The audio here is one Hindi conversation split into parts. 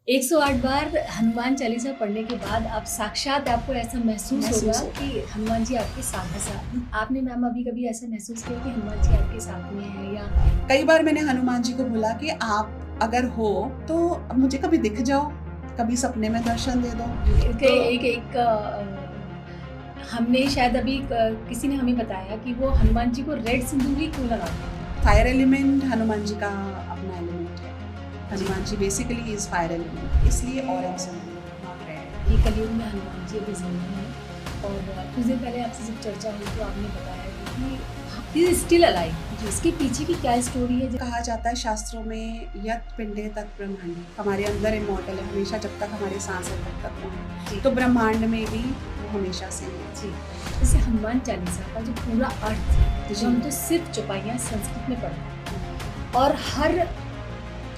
108 बार हनुमान चालीसा पढ़ने के बाद आप साक्षात आपको ऐसा महसूस होगा होगा। कि हनुमान जी आपके साथ हैं साथ। आपने मैम अभी कभी ऐसा महसूस किया कि हनुमान जी आपके साथ में हैं या कई बार मैंने हनुमान जी को बोला कि आप अगर हो तो मुझे कभी दिख जाओ, कभी सपने में दर्शन दे दो। एक एक हमने शायद अभी किसी ने हमें बताया कि वो हनुमान जी को रेड सिंदूर ही क्यों लगाते हैं? फायर एलिमेंट हनुमान जी का अपना एलिमेंट है। Hanuman ji basically is fire element, इसलिए ऑरेंज सिंदूर, नॉट रेड। ये कलयुग में हनुमान जी अभी जिंदा हैं और कुछ दिन पहले आपसे जब चर्चा हुई तो आपने बताया कि ही इज स्टिल अलाइव। इसके पीछे की क्या स्टोरी है? कहा जाता है शास्त्रों में, यत पिंडे तत् ब्रह्मांडे, हमारे अंदर इमॉर्टल है, हमेशा जब तक हमारे सांस है तब तक वो है। तो ब्रह्मांड में भी वो हमेशा से है। जी, जैसे हनुमान चालीसा का जो पूरा अर्थ, जो हम तो सिर्फ चौपाइयाँ संस्कृत में पढ़ते हैं और हर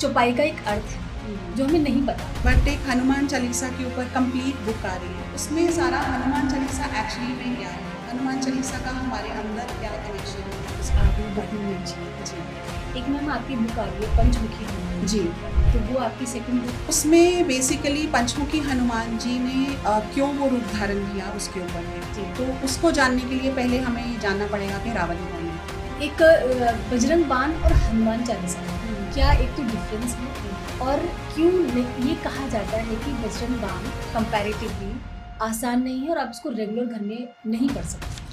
चौपाई का एक अर्थ है जो हमें नहीं पता। बट एक हनुमान चालीसा के ऊपर कंप्लीट बुक आ रही है, उसमें सारा हनुमान चालीसा एक्चुअली में क्या है, हनुमान चालीसा का हमारे अंदर क्या कनेक्शन है। जी, एक मैम आपकी बुक आ रही है पंचमुखी हनुमान जी, तो वो आपकी सेकंड बुक। उसमें बेसिकली पंचमुखी हनुमान जी ने क्यों वो रूप धारण किया उसके ऊपर है। तो उसको जानने के लिए पहले हमें जानना पड़ेगा कि रावण कौन है। एक बजरंग बाण और हनुमान चालीसा क्या एक तो डिफरेंस है और क्यों ये कहा जाता है कि बजरंग बाण कंपैरेटिवली आसान नहीं है और आप उसको रेगुलर घर में नहीं पढ़ सकते?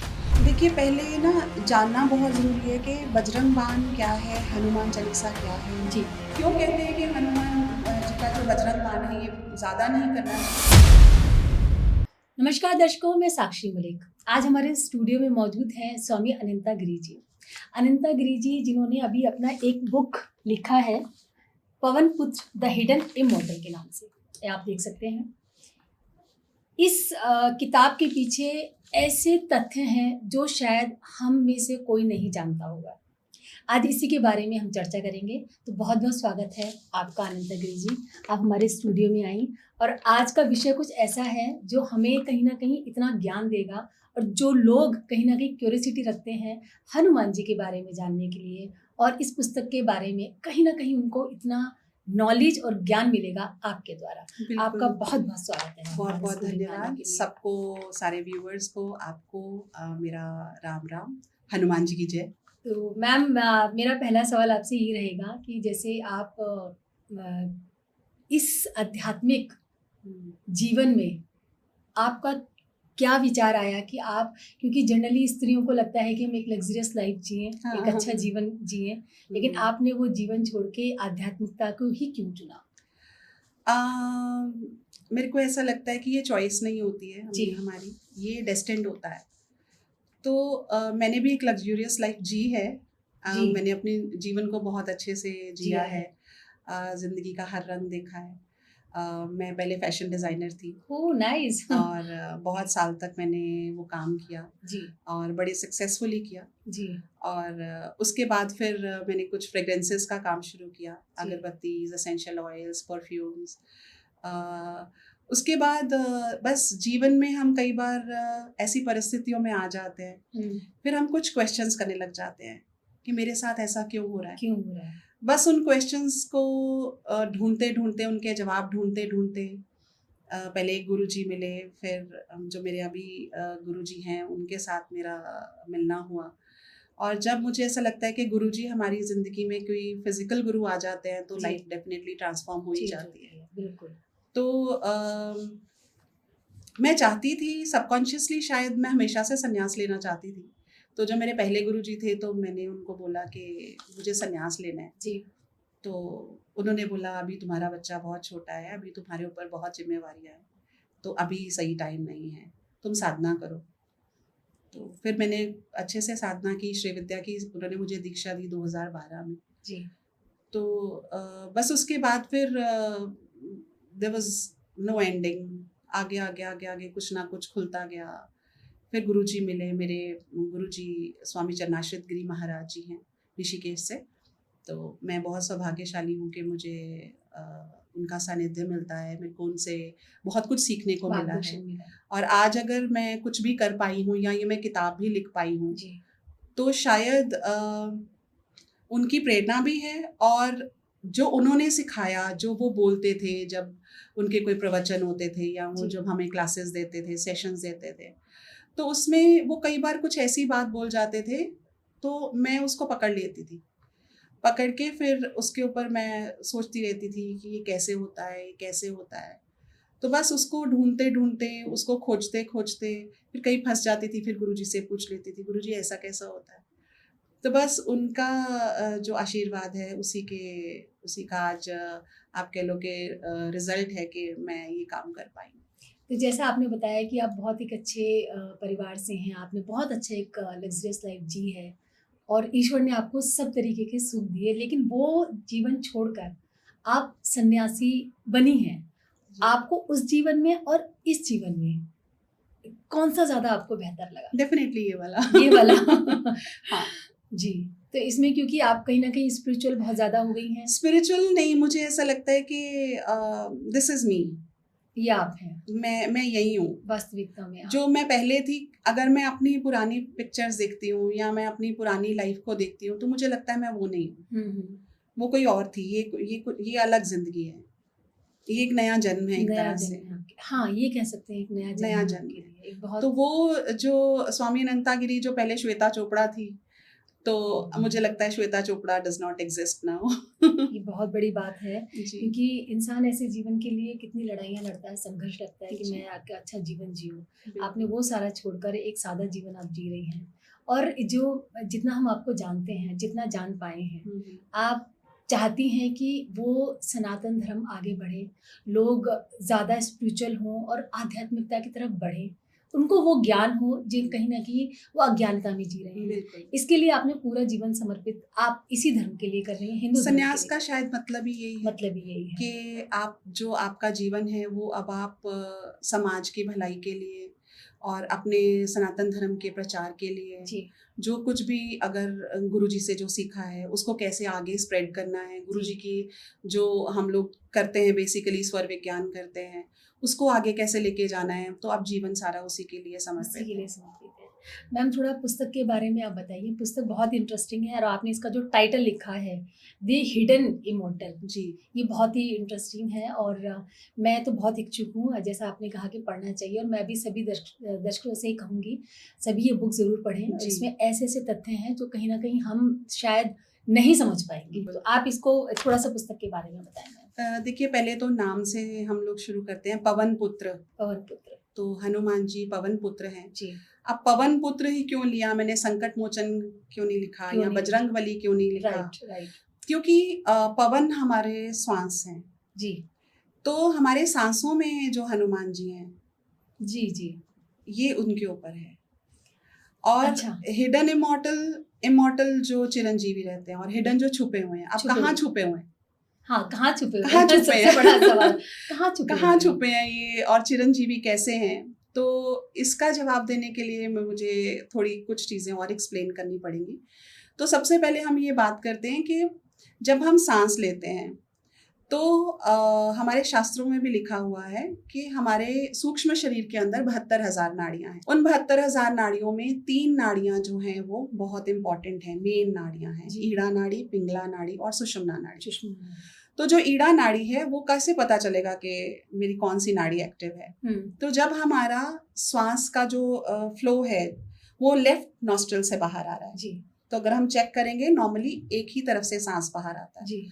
देखिए, पहले ना जानना बहुत ज़रूरी है कि बजरंग बाण क्या है, हनुमान चालीसा क्या है। जी, क्यों कहते हैं कि हनुमान जी का जो बजरंग बाण है ये ज़्यादा नहीं करना चाहिए। नमस्कार दर्शकों, मैं साक्षी मलिक। आज हमारे स्टूडियो में मौजूद हैं स्वामी अनंता गिरी जी। अनंता गिरी जी जिन्होंने अभी अपना एक बुक लिखा है पवन पुत्र द हिडन इमॉर्टल के नाम से, ये आप देख सकते हैं। इस किताब के पीछे ऐसे तथ्य हैं जो शायद हम में से कोई नहीं जानता होगा। आज इसी के बारे में हम चर्चा करेंगे। तो बहुत बहुत स्वागत है आपका अनंता गिरी जी, आप हमारे स्टूडियो में आई और आज का विषय कुछ ऐसा है जो हमें कहीं ना कहीं इतना ज्ञान देगा और जो लोग कहीं ना कहीं क्यूरियोसिटी रखते हैं हनुमान जी के बारे में जानने के लिए और इस पुस्तक के बारे में कहीं ना कहीं उनको इतना नॉलेज और ज्ञान मिलेगा आपके द्वारा। आपका बहुत बहुत स्वागत है। बहुत बहुत धन्यवाद सबको, सारे व्यूअर्स को, आपको मेरा राम राम, हनुमान जी की जय। तो मैम मेरा पहला सवाल आपसे ये रहेगा कि जैसे आप इस आध्यात्मिक जीवन में आपका क्या विचार आया कि आप, क्योंकि जनरली स्त्रियों को लगता है कि हम एक लग्जरियस लाइफ जिएं, एक अच्छा जीवन जिएं, लेकिन आपने वो जीवन छोड़ के आध्यात्मिकता को ही क्यों चुना? मेरे को ऐसा लगता है कि ये चॉइस नहीं होती है हमारी, ये डेस्टिन्ड होता है। तो मैंने भी एक लग्जरियस लाइफ जी है। मैंने अपने जीवन को बहुत अच्छे से जिया है। ज़िंदगी का हर रंग देखा है। मैं पहले फैशन डिज़ाइनर थी। Oh nice. और बहुत साल तक मैंने वो काम किया जी और बड़े सक्सेसफुली किया। जी। और उसके बाद फिर मैंने कुछ फ्रेग्रेंसेस का काम शुरू किया, अगरबत्तीज, एसेंशियल ऑयल्स, परफ्यूम्स। उसके बाद बस जीवन में हम कई बार ऐसी परिस्थितियों में आ जाते हैं, फिर हम कुछ क्वेश्चंस करने लग जाते हैं कि मेरे साथ ऐसा क्यों हो रहा है। बस उन क्वेश्चंस को ढूंढते ढूंढते, उनके जवाब ढूंढते ढूंढते पहले एक गुरुजी मिले, फिर जो मेरे अभी गुरुजी हैं उनके साथ मेरा मिलना हुआ। और जब मुझे ऐसा लगता है कि गुरुजी हमारी ज़िंदगी में कोई फिजिकल गुरु आ जाते हैं तो लाइफ डेफिनेटली ट्रांसफॉर्म हो ही जाती है। बिल्कुल। तो मैं चाहती थी सबकॉन्शियसली, शायद मैं हमेशा से संन्यास लेना चाहती थी। तो जो मेरे पहले गुरुजी थे तो मैंने उनको बोला कि मुझे संन्यास लेना है जी। तो उन्होंने बोला अभी तुम्हारा बच्चा बहुत छोटा है, अभी तुम्हारे ऊपर बहुत जिम्मेवारियाँ हैं, तो अभी सही टाइम नहीं है, तुम साधना करो। तो फिर मैंने अच्छे से साधना की, श्री विद्या की, उन्होंने मुझे दीक्षा दी 2012 में जी। तो बस उसके बाद फिर देयर वाज नो एंडिंग, आगे आगे आगे आगे कुछ ना कुछ खुलता गया। फिर गुरुजी मिले, मेरे गुरुजी स्वामी चरणाश्रित गिरी महाराज जी हैं ऋषिकेश से। तो मैं बहुत सौभाग्यशाली हूँ कि मुझे उनका सानिध्य मिलता है, मेरे को उनसे बहुत कुछ सीखने को मिला है। और आज अगर मैं कुछ भी कर पाई हूँ या ये मैं किताब भी लिख पाई हूँ तो शायद उनकी प्रेरणा भी है और जो उन्होंने सिखाया, जो वो बोलते थे जब उनके कोई प्रवचन होते थे या वो जब हमें क्लासेस देते थे, सेशंस देते थे, तो उसमें वो कई बार कुछ ऐसी बात बोल जाते थे तो मैं उसको पकड़ लेती थी। पकड़ के फिर उसके ऊपर मैं सोचती रहती थी कि ये कैसे होता है, ये कैसे होता है। तो बस उसको ढूँढते-ढूँढते, उसको खोजते-खोजते फिर कहीं फँस जाती थी, फिर गुरुजी से पूछ लेती थी, गुरुजी ऐसा कैसा होता है? तो बस उनका जो आशीर्वाद है उसी का आज आप कह लो कि रिज़ल्ट है कि मैं ये काम कर पाई। तो जैसा आपने बताया कि आप बहुत एक अच्छे परिवार से हैं, आपने बहुत अच्छा एक लग्ज़रियस लाइफ़ जी है और ईश्वर ने आपको सब तरीके के सुख दिए, लेकिन वो जीवन छोड़कर आप सन्यासी बनी हैं। आपको उस जीवन में और इस जीवन में कौन-सा ज़्यादा आपको बेहतर लगा? डेफ़िनेटली ये वाला। ये वाला। हाँ। जी, तो इसमें क्योंकि आप कहीं न कहीं स्पिरिचुअल बहुत ज़्यादा हो गई हैं। स्पिरिचुअल नहीं, मुझे ऐसा लगता है कि दिस इज़ मी। ये आप हैं, मैं यही हूँ। वास्तविकता में आप। जो मैं पहले थी, अगर मैं अपनी पुरानी पिक्चर्स देखती हूँ या मैं अपनी पुरानी लाइफ़ को देखती हूँ, तो मुझे लगता है मैं वो नहीं हूँ। वो कोई और थी। ये अलग ज़िंदगी है। ये एक नया जन्म है एक तरह से। हाँ, ये कह सकते हैं एक नया जन्म के लिए। एक बहुत तो वो जो स्वामी अनंता गिरी जो पहले श्वेता चोपड़ा थी, तो मुझे लगता है Shweta Chopra does not exist now. ये बहुत बड़ी बात है क्योंकि इंसान ऐसे जीवन के लिए कितनी लड़ाइयाँ लड़ता है, संघर्ष लगता है कि मैं आगे अच्छा जीवन जीऊँ। आपने वो सारा छोड़कर एक सादा जीवन आप जी रही हैं और जितना हम आपको जानते हैं, जितना जान पाए हैं, आप चाहती हैं कि वो सनातन धर्म आगे बढ़े, लोग ज़्यादा स्पिरिचुअल हों और आध्यात्मिकता की तरफ बढ़ें, उनको वो ज्ञान हो जिन कहीं न कहीं वो अज्ञानता में जी रहे हैं। इसके लिए आपने पूरा जीवन समर्पित आप इसी धर्म के लिए कर रही हैं, हिंदू धर्म के लिए। संन्यास का शायद मतलब ही यही है कि आप जो आपका जीवन है वो अब आप समाज की भलाई के लिए और अपने सनातन धर्म के प्रचार के लिए जो कुछ भी अगर गुरुजी से जो सीखा है उसको कैसे आगे स्प्रेड करना है, गुरुजी की जो हम लोग करते हैं बेसिकली स्वर विज्ञान करते हैं, उसको आगे कैसे लेके जाना है, तो अब जीवन सारा उसी के लिए समर्पित है। मैम थोड़ा पुस्तक के बारे में आप बताइए। पुस्तक बहुत इंटरेस्टिंग है और आपने इसका जो टाइटल लिखा है द हिडन इमॉर्टल, जी, ये बहुत ही इंटरेस्टिंग है और मैं तो बहुत इच्छुक हूँ, जैसा आपने कहा कि पढ़ना चाहिए और मैं भी सभी दर्शकों से ही कहूँगी सभी ये बुक ज़रूर पढ़ें और इसमें ऐसे ऐसे तथ्य हैं जो कहीं ना कहीं हम शायद नहीं समझ पाएंगे। तो आप इसको थोड़ा सा पुस्तक के बारे में बताएं। देखिए, पहले तो नाम से हम लोग शुरू करते हैं, पवन पुत्र। तो हनुमान जी पवन पुत्र हैं जी। अब पवन पुत्र ही क्यों लिया मैंने, संकट मोचन क्यों नहीं लिखा या बजरंग बली क्यों नहीं लिखा? राइट। क्योंकि पवन हमारे श्वास हैं जी, तो हमारे सांसों में जो हनुमान जी हैं जी ये उनके ऊपर है। और अच्छा। हिडन इमॉर्टल जो चिरंजीवी रहते हैं और हिडन जो छुपे हुए हैं। अब कहाँ छुपे हुए हैं? हाँ, कहाँ छुपे हैं? बड़ा सवाल, कहाँ छुपे हैं ये और चिरंजीवी कैसे हैं? तो इसका जवाब देने के लिए मुझे थोड़ी कुछ चीज़ें और एक्सप्लेन करनी पड़ेंगी। तो सबसे पहले हम ये बात करते हैं कि जब हम सांस लेते हैं तो हमारे शास्त्रों में भी लिखा हुआ है कि हमारे सूक्ष्म शरीर के अंदर 72,000 नाड़ियां हैं। उन 72,000 नाड़ियों में 3 नाड़ियां जो हैं वो बहुत इंपॉर्टेंट हैं, मेन नाड़ियां हैं, ईड़ा नाड़ी, पिंगला नाड़ी और सुषुम्ना नाड़ी। तो जो ईड़ा नाड़ी है वो कैसे पता चलेगा कि मेरी कौन सी नाड़ी एक्टिव है? तो जब हमारा श्वास का जो फ्लो है वो लेफ्ट नॉस्ट्रल से बाहर आ रहा है जी, तो अगर हम चेक करेंगे नॉर्मली एक ही तरफ से सांस बाहर आता है जी।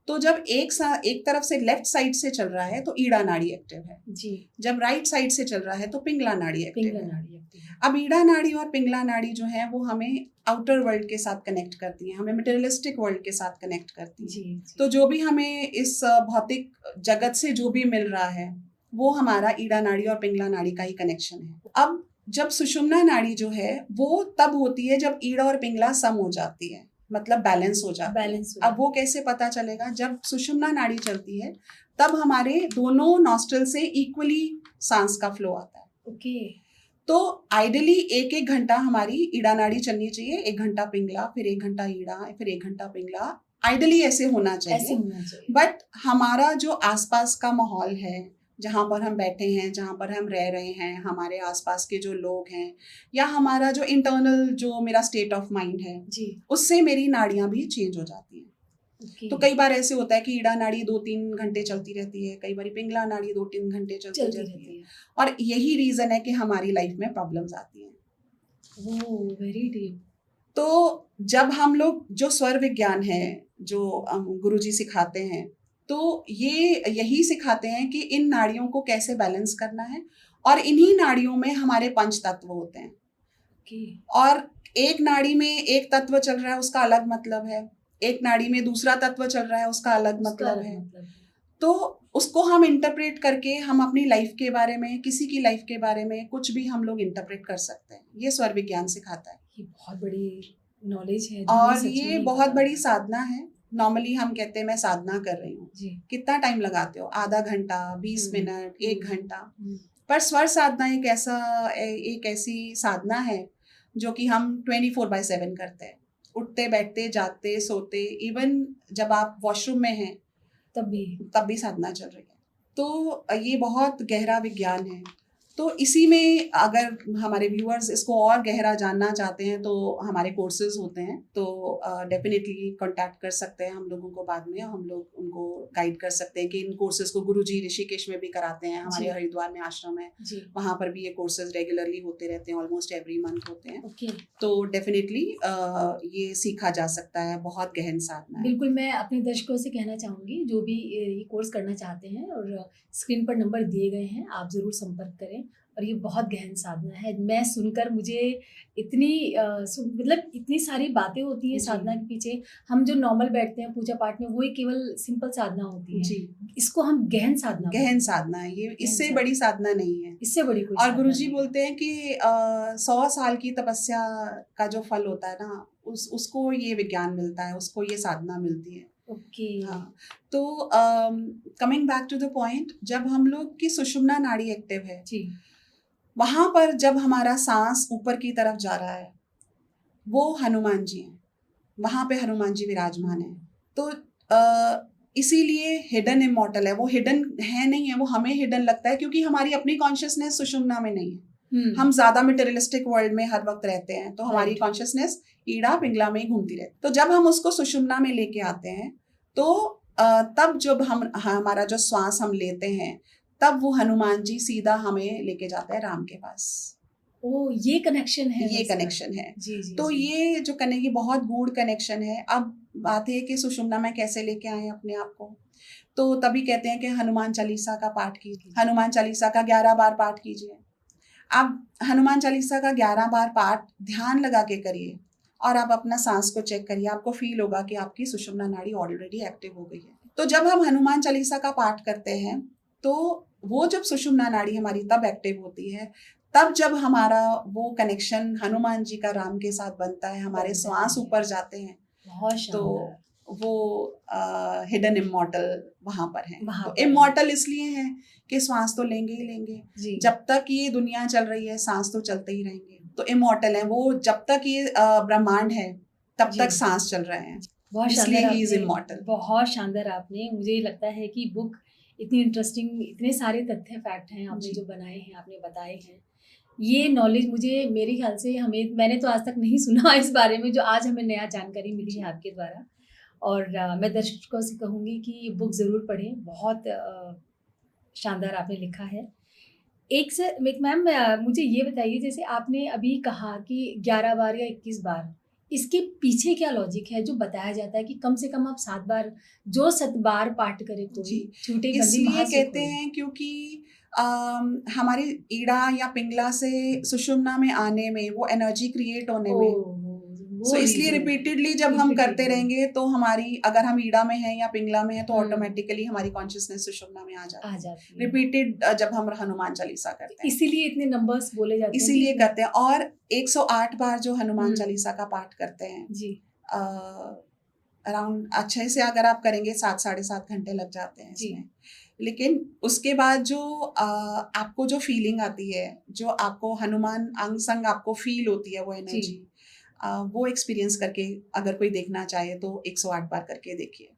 तो जब एक तरफ से लेफ्ट साइड से चल रहा है तो ईड़ा नाड़ी एक्टिव है जी, जब राइट साइड से चल रहा है तो पिंगला नाड़ी एक्टिव है। अब ईड़ा नाड़ी और पिंगला नाड़ी जो है वो हमें आउटर वर्ल्ड के साथ कनेक्ट करती हैं, हमें मटेरियलिस्टिक वर्ल्ड के साथ कनेक्ट करती हैं जी। तो जो भी हमें इस भौतिक जगत से जो भी मिल रहा है वो हमारा ईड़ा नाड़ी और पिंगला नाड़ी का ही कनेक्शन है। अब जब सुषुम्ना नाड़ी जो है वो तब होती है जब ईड़ा और पिंगला सम हो जाती है, मतलब बैलेंस हो जाता है। अब वो कैसे पता चलेगा? जब सुषुम्ना नाड़ी चलती है तब हमारे दोनों नॉस्ट्रल से इक्वली सांस का फ्लो आता है। ओके। तो आइडियली 1-1 घंटा हमारी ईड़ा नाड़ी चलनी चाहिए, 1 घंटा पिंगला, फिर 1 घंटा ईड़ा, फिर 1 घंटा पिंगला। आइडियली ऐसे होना चाहिए। बट हमारा जो आसपास का माहौल है, जहाँ पर हम बैठे हैं, जहाँ पर हम रह रहे हैं, हमारे आसपास के जो लोग हैं या हमारा जो इंटरनल जो मेरा स्टेट ऑफ माइंड है जी, उससे मेरी नाड़ियाँ भी चेंज हो जाती हैं। Okay. तो कई बार ऐसे होता है कि ईड़ा नाड़ी 2-3 घंटे चलती रहती है, कई बार पिंगला नाड़ी 2-3 घंटे चलती रहती है, और यही रीजन है कि हमारी लाइफ में प्रॉब्लम्स आती हैं। ओह, वेरी डीप। तो जब हम लोग जो स्वर विज्ञान है जो गुरुजी सिखाते हैं, तो ये यही सिखाते हैं कि इन नाड़ियों को कैसे बैलेंस करना है, और इन्हीं नाड़ियों में हमारे 5 तत्व होते हैं। Okay. और एक नाड़ी में एक तत्व चल रहा है, उसका अलग मतलब है, एक नाड़ी में दूसरा तत्व चल रहा है, उसका अलग मतलब है। तो उसको हम इंटरप्रेट करके हम अपनी लाइफ के बारे में, किसी की लाइफ के बारे में कुछ भी हम लोग इंटरप्रेट कर सकते हैं। ये स्वर विज्ञान सिखाता है। ये बहुत बड़ी नॉलेज है और ये बहुत बड़ी साधना है। नॉर्मली हम कहते हैं मैं साधना कर रही हूँ, कितना टाइम लगाते हो? आधा घंटा, 20 मिनट, 1 घंटा। पर स्वर साधना एक ऐसी साधना है जो कि हम 24/7 करते हैं, उठते बैठते जागते सोते, इवन जब आप वॉशरूम में हैं तब भी साधना चल रही है। तो ये बहुत गहरा विज्ञान है। तो इसी में अगर हमारे व्यूअर्स इसको और गहरा जानना चाहते हैं तो हमारे कोर्सेज होते हैं, तो डेफिनेटली कांटेक्ट कर सकते हैं हम लोगों को। बाद में हम लोग उनको गाइड कर सकते हैं कि इन कोर्सेज को गुरुजी ऋषिकेश में भी कराते हैं, हमारे हरिद्वार में आश्रम है, वहाँ पर भी ये कोर्सेज रेगुलरली होते रहते हैं, ऑलमोस्ट एवरी मंथ होते हैं। तो डेफिनेटली ये सीखा जा सकता है, बहुत गहन साधना है। बिल्कुल, मैं अपने दर्शकों से कहना चाहूँगी जो भी ये कोर्स करना चाहते हैं, और स्क्रीन पर नंबर दिए गए हैं, आप ज़रूर संपर्क करें। और ये बहुत गहन साधना है। मैं सुनकर मुझे इतनी मतलब इतनी सारी बातें होती हैं साधना के पीछे। हम जो नॉर्मल बैठते हैं पूजा पाठ में, वही केवल सिंपल साधना होती है। इसको हम गहन साधना है। ये इससे बड़ी साधना नहीं है, इससे बड़ी कोई। और गुरुजी बोलते हैं कि 100 साल की तपस्या का जो फल होता है ना, उसको ये विज्ञान मिलता है, उसको ये साधना मिलती है। ओके। हाँ, तो coming back to the point, जब हम लोग की सुषुम्ना नाड़ी एक्टिव है वहां पर जब हमारा सांस ऊपर की तरफ जा रहा है, वो हनुमान जी हैं, वहां पे हनुमान जी विराजमान है। तो इसीलिए हिडन इमॉर्टल है। वो हिडन है नहीं है, वो हमें हिडन लगता है क्योंकि हमारी अपनी कॉन्शियसनेस सुषुम्ना में नहीं है। हम ज्यादा मटेरियलिस्टिक वर्ल्ड में हर वक्त रहते हैं, तो हमारी कॉन्शियसनेस ईड़ा पिंगला में ही घूमती रहती है। तो जब हम उसको सुषुम्ना में लेके आते हैं, तो तब जब हमारा जो श्वास हम लेते हैं, तब वो हनुमान जी सीधा हमें लेके जाता है राम के पास। ओ, ये कनेक्शन है। ये कनेक्शन है। जी, तो जी। ये जो ये बहुत गूढ़ कनेक्शन है। अब बात है कि सुषुम्ना में कैसे लेके आए अपने आप को, तो तभी कहते हैं कि हनुमान चालीसा का पाठ कीजिए, हनुमान चालीसा का 11 बार पाठ कीजिए। आप हनुमान चालीसा का 11 बार पाठ ध्यान लगा के करिए, और आप अपना सांस को चेक करिए, आपको फील होगा कि आपकी सुषुम्ना नाड़ी ऑलरेडी एक्टिव हो गई है। तो जब हम हनुमान चालीसा का पाठ करते हैं, तो वो जब सुषुम्ना नाड़ी हमारी तब एक्टिव होती है, तब जब हमारा वो कनेक्शन हनुमान जी का राम के साथ बनता है, हमारे श्वास ऊपर जाते हैं, तो वो हिडन इमॉर्टल वहां पर है। तो इमॉर्टल इसलिए है कि श्वास तो लेंगे ही लेंगे, जब तक ये दुनिया चल रही है सांस तो चलते ही रहेंगे। तो इमॉर्टल है वो, जब तक ये ब्रह्मांड है तब तक सांस चल रहे हैं, इसलिए ही इज इमॉर्टल। बहुत शानदार आपने, मुझे लगता है कि बुक इतनी इंटरेस्टिंग, इतने सारे तथ्य फैक्ट हैं आपने जो बनाए हैं, आपने बताए हैं। ये नॉलेज मुझे, मेरे ख्याल से मैंने तो आज तक नहीं सुना इस बारे में, जो आज हमें नया जानकारी मिली है आपके द्वारा। और मैं दर्शकों से कहूँगी कि ये बुक ज़रूर पढ़ें, बहुत शानदार आपने लिखा है। एक मैम मुझे ये बताइए, जैसे आपने अभी कहा कि 11 बार या 21 बार, इसके पीछे क्या लॉजिक है जो बताया जाता है कि कम से कम आप 7 बार, जो 7 बार पाठ करे तो छूटे गंदी इसलिए कहते हैं क्योंकि हमारी ईड़ा या पिंगला से सुषुम्ना में आने में, वो एनर्जी क्रिएट होने में, सो इसलिए रिपीटेडली जब हम करते रहेंगे तो हमारी, अगर हम ईड़ा में हैं या पिंगला में हैं, तो ऑटोमेटिकली हमारी कॉन्शियसनेस सुषुम्ना में आ जाती है। रिपीटेड जब हम हनुमान चालीसा करते हैं, इसीलिए इतने नंबर्स बोले जाते हैं, इसीलिए करते हैं। और 108 बार जो हनुमान चालीसा का पाठ करते हैं जी, अराउंड अच्छे से अगर आप करेंगे 7-7.5 घंटे लग जाते हैं इसमें। लेकिन उसके बाद जो आपको जो फीलिंग आती है, जो आपको हनुमान अंग संग आपको फील होती है, वो एनर्जी, वो एक्सपीरियंस करके अगर कोई देखना चाहे तो 108 बार करके देखिए।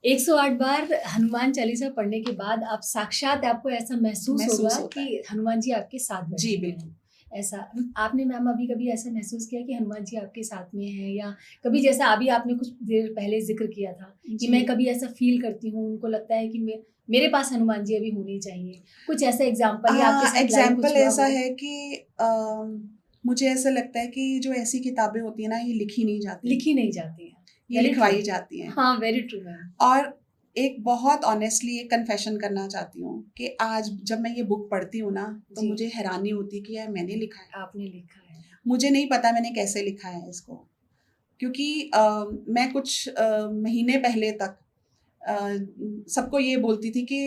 108 बार हनुमान चालीसा पढ़ने के बाद आप साक्षात, आपको ऐसा महसूस होगा कि हनुमान जी आपके साथ बैठे हैं। जी बिल्कुल। ऐसा आपने मैम अभी कभी ऐसा महसूस किया कि हनुमान जी आपके साथ में हैं, या कभी जैसा अभी आपने कुछ देर पहले जिक्र किया था कि मैं कभी ऐसा फील करती हूँ, उनको लगता है कि मेरे पास हनुमान जी अभी होने चाहिए, कुछ ऐसा एग्जाम्पल या आपके साथ लाइव कुछ एग्जाम्पल हुआ ऐसा हो? है कि मुझे ऐसा लगता है कि जो ऐसी किताबें होती है ना, ये लिखी नहीं जाती, लिखी नहीं जाती हैं, ये Very लिखवाई true. जाती हैं। हाँ, वेरी ट्रू मैम। और एक बहुत ऑनेस्टली एक कन्फेशन करना चाहती हूँ कि आज जब मैं ये बुक पढ़ती हूँ ना, तो जी। मुझे हैरानी होती है कि यार मैंने लिखा है, आपने लिखा है। मुझे नहीं पता मैंने कैसे लिखा है इसको, क्योंकि मैं कुछ महीने पहले तक अ, सबको ये बोलती थी कि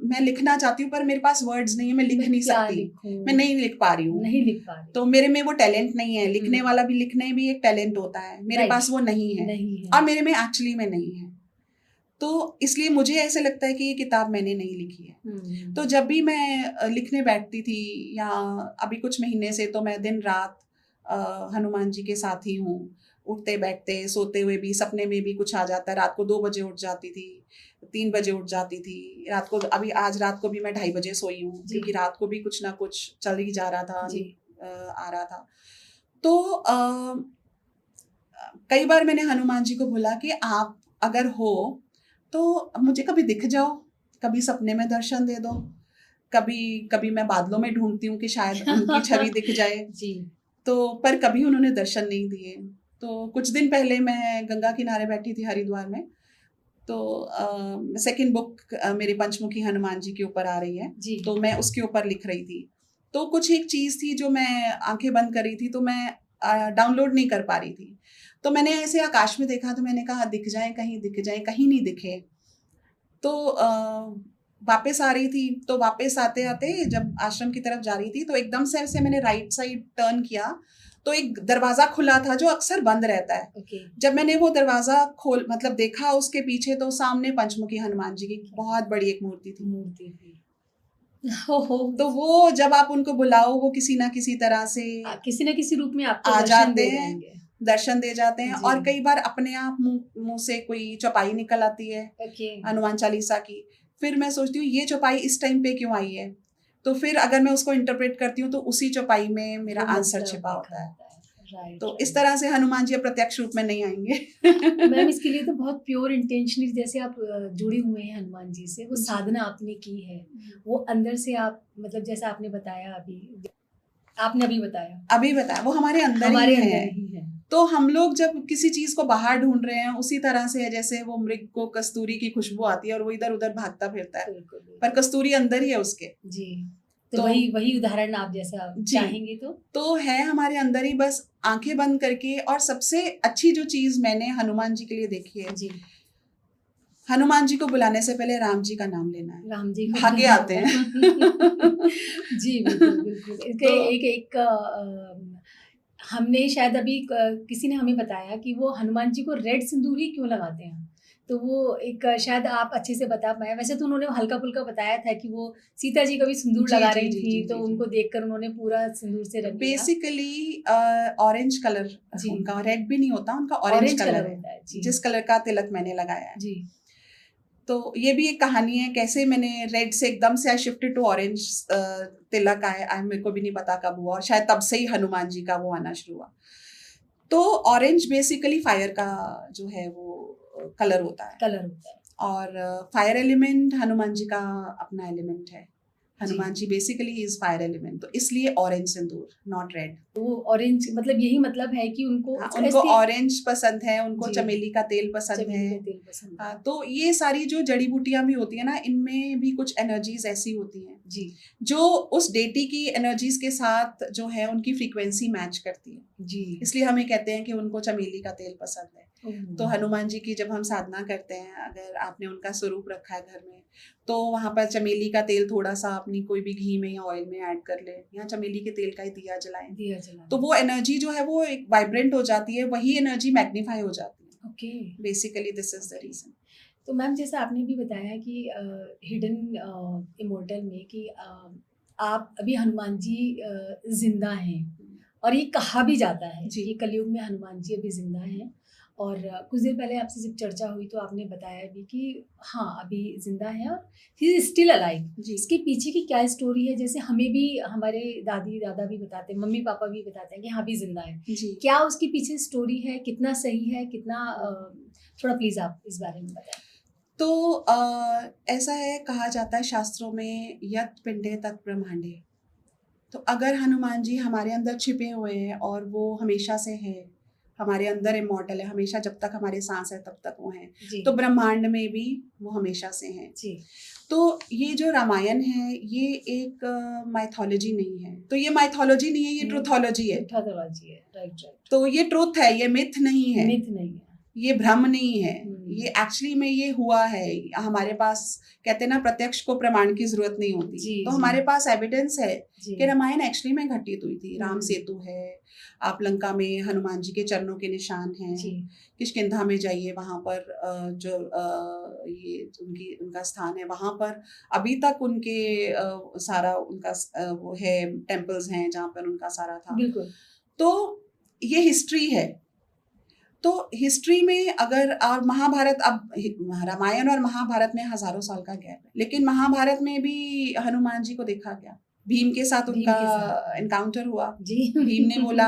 मैं लिखना चाहती हूँ पर मेरे पास वर्ड्स नहीं है, मैं लिख मैं नहीं क्या सकती, लिखूं? मैं नहीं लिख पा रही हूँ, नहीं लिख पा रही। तो मेरे में वो टैलेंट नहीं है, लिखने हम्म। वाला भी, लिखने भी एक टैलेंट होता है, मेरे Right. पास वो नहीं है, नहीं है। और मेरे में एक्चुअली में नहीं है, तो इसलिए मुझे ऐसे लगता है कि ये किताब मैंने नहीं लिखी है। तो जब भी मैं लिखने बैठती थी, या अभी कुछ महीने से तो मैं दिन रात हनुमान जी के साथ ही हूँ, उठते बैठते सोते हुए भी, सपने में भी कुछ आ जाता है, रात को 2 बजे उठ जाती थी, 3 बजे उठ जाती थी, रात को अभी आज रात को भी मैं 2:30 बजे सोई हूँ, क्योंकि रात को भी कुछ ना कुछ चल ही जा रहा था, आ रहा था। तो कई बार मैंने हनुमान जी को बोला कि आप अगर हो तो मुझे कभी दिख जाओ, कभी सपने में दर्शन दे दो, कभी कभी मैं बादलों में ढूंढती हूँ कि शायद उनकी छवि दिख जाए जी। तो, पर कभी उन्होंने दर्शन नहीं दिए। तो कुछ दिन पहले मैं गंगा किनारे बैठी थी हरिद्वार में, तो सेकंड बुक मेरी पंचमुखी हनुमान जी के ऊपर आ रही है जी। तो मैं उसके ऊपर लिख रही थी, तो कुछ एक चीज़ थी जो मैं आंखें बंद कर रही थी, तो मैं डाउनलोड नहीं कर पा रही थी, तो मैंने ऐसे आकाश में देखा, तो मैंने कहा दिख जाए, कहीं नहीं दिखे, तो वापस आ रही थी, तो वापस आते आते जब आश्रम की तरफ जा रही थी, तो एकदम से ऐसे मैंने राइट साइड टर्न किया, तो एक दरवाजा खुला था जो अक्सर बंद रहता है। Okay. जब मैंने वो दरवाजा खोल मतलब देखा उसके पीछे, तो सामने पंचमुखी हनुमान जी की बहुत बड़ी एक मूर्ति थी। तो वो जब आप उनको बुलाओ, वो किसी ना किसी तरह से किसी न किसी रूप में आपको आ दर्शन जाते दे हैं, जाएंगे। दर्शन दे जाते हैं, जी। और कई बार अपने आप मुंह से कोई चौपाई निकल आती है हनुमान चालीसा की, फिर मैं सोचती हूँ ये चौपाई इस टाइम पे क्यों आई है, तो फिर अगर मैं उसको इंटरप्रेट करती हूँ तो उसी चौपाई में मेरा आंसर छिपा होता है। तो इस तरह से हनुमान जी अप्रत्यक्ष रूप में नहीं आएंगे। मैम इसके लिए तो बहुत प्योर इंटेंशनली जैसे आप जुड़े हुए हैं हनुमान जी से, वो साधना आपने की है, वो अंदर से आप मतलब जैसा आपने बताया अभी बताया वो हमारे अंदर ही है। तो हम लोग जब किसी चीज को बाहर ढूंढ रहे हैं, उसी तरह से है जैसे वो मृग को कस्तूरी की खुशबू आती है और वो इधर उधर भागता फिरता है, पर कस्तूरी अंदर ही है उसके। जी। तो वही उदाहरण आप जैसा चाहेंगे तो है हमारे अंदर ही, बस आंखें बंद करके। और सबसे अच्छी जो चीज मैंने हनुमान जी के लिए देखी है, जी, हनुमान जी को बुलाने से पहले राम जी का नाम लेना है, राम जी भागे आते हैं। जी बिल्कुल। एक हमने शायद अभी किसी ने हमें बताया कि वो हनुमान जी को रेड सिंदूर ही क्यों लगाते हैं, तो वो एक शायद आप अच्छे से बता पाए। वैसे तो उन्होंने हल्का फुल्का बताया था कि वो सीता जी का भी सिंदूर लगा रही थी, तो उनको देखकर उन्होंने पूरा सिंदूर से रंग दिया। बेसिकली ऑरेंज कलर उनका, रेड भी नहीं होता उनका, ऑरेंज कलर होता है, जिस कलर का तिलक मैंने लगाया है। जी। तो ये भी एक कहानी है, कैसे मैंने रेड से एकदम से आई शिफ्टेड टू ऑरेंज तिलक आया, मेरे को भी नहीं पता कब हुआ, और शायद तब से ही हनुमान जी का वो आना शुरू हुआ। तो ऑरेंज बेसिकली फायर का जो है वो कलर होता है, और फायर एलिमेंट हनुमान जी का अपना एलिमेंट है। Hanuman ji basically is fire element, तो इसलिए ऑरेंज सिंदूर, नॉट रेड। वो ऑरेंज मतलब यही मतलब है कि उनको ऑरेंज पसंद है, उनको चमेली का तेल पसंद है। तो ये सारी जो जड़ी बूटियां भी होती है ना, इनमें भी कुछ एनर्जीज ऐसी होती हैं जी, जो उस डेटी की एनर्जीज के साथ जो है उनकी फ्रीक्वेंसी मैच करती है जी। इसलिए हमें कहते हैं कि उनको चमेली का तेल पसंद है। तो हनुमान जी की जब हम साधना करते हैं, अगर आपने उनका स्वरूप रखा है घर में, तो वहां पर चमेली का तेल थोड़ा सा अपनी कोई भी घी में या ऑयल में ऐड कर ले, या चमेली के तेल का ही दिया जलाएं, तो वो एनर्जी जो है वो एक वाइब्रेंट हो जाती है, वही एनर्जी मैग्नीफाई हो जाती है। Okay, basically this is the reason. तो मैम जैसा आपने भी बताया कि हिडन इमोर्टल में कि आप अभी हनुमान जी जिंदा हैं, और ये कहा भी जाता है कि कलयुग में हनुमान जी अभी जिंदा हैं, और कुछ देर पहले आपसे जब चर्चा हुई तो आपने बताया भी कि हाँ अभी जिंदा है और ही इज स्टिल अलाइव। इसके पीछे की क्या स्टोरी है? जैसे हमें भी हमारे दादी दादा भी बताते हैं, मम्मी पापा भी बताते हैं कि हाँ भी जिंदा है, क्या उसके पीछे स्टोरी है, कितना सही है, कितना थोड़ा प्लीज आप इस बारे में बताएं। तो ऐसा है, कहा जाता है शास्त्रों में, यत् पिंडे तत् ब्रह्मांडे। तो अगर हनुमान जी हमारे अंदर छिपे हुए हैं और वो हमेशा से हैं, हमारे अंदर इमॉर्टल है, हमेशा जब तक हमारे सांस है तब तक वो हैं, तो ब्रह्मांड में भी वो हमेशा से हैं। तो ये जो रामायण है ये एक माइथोलॉजी नहीं है, तो ये माइथोलॉजी नहीं है, ये ट्रूथोलॉजी है। राइट। तो ये ट्रूथ है, ये मिथ नहीं है, ये भ्रम नहीं है, ये एक्चुअली में ये हुआ है। हमारे पास कहते हैं ना, प्रत्यक्ष को प्रमाण की जरूरत नहीं होती, तो हमारे पास एविडेंस है कि रामायण एक्चुअली में घटित हुई थी। राम सेतु है, आप लंका में हनुमान जी के चरणों के निशान हैं, किष्किंधा में जाइए, वहां पर जो ये उनका स्थान है, वहां पर अभी तक उनके सारा उनका वो है, टेम्पल्स हैं जहाँ पर उनका सारा था। तो ये हिस्ट्री है। तो हिस्ट्री में अगर, और महाभारत, अब रामायण और महाभारत में हजारों साल का गैप है, लेकिन महाभारत में भी हनुमान जी को देखा गया, भीम के साथ उनका एनकाउंटर हुआ। भीम ने बोला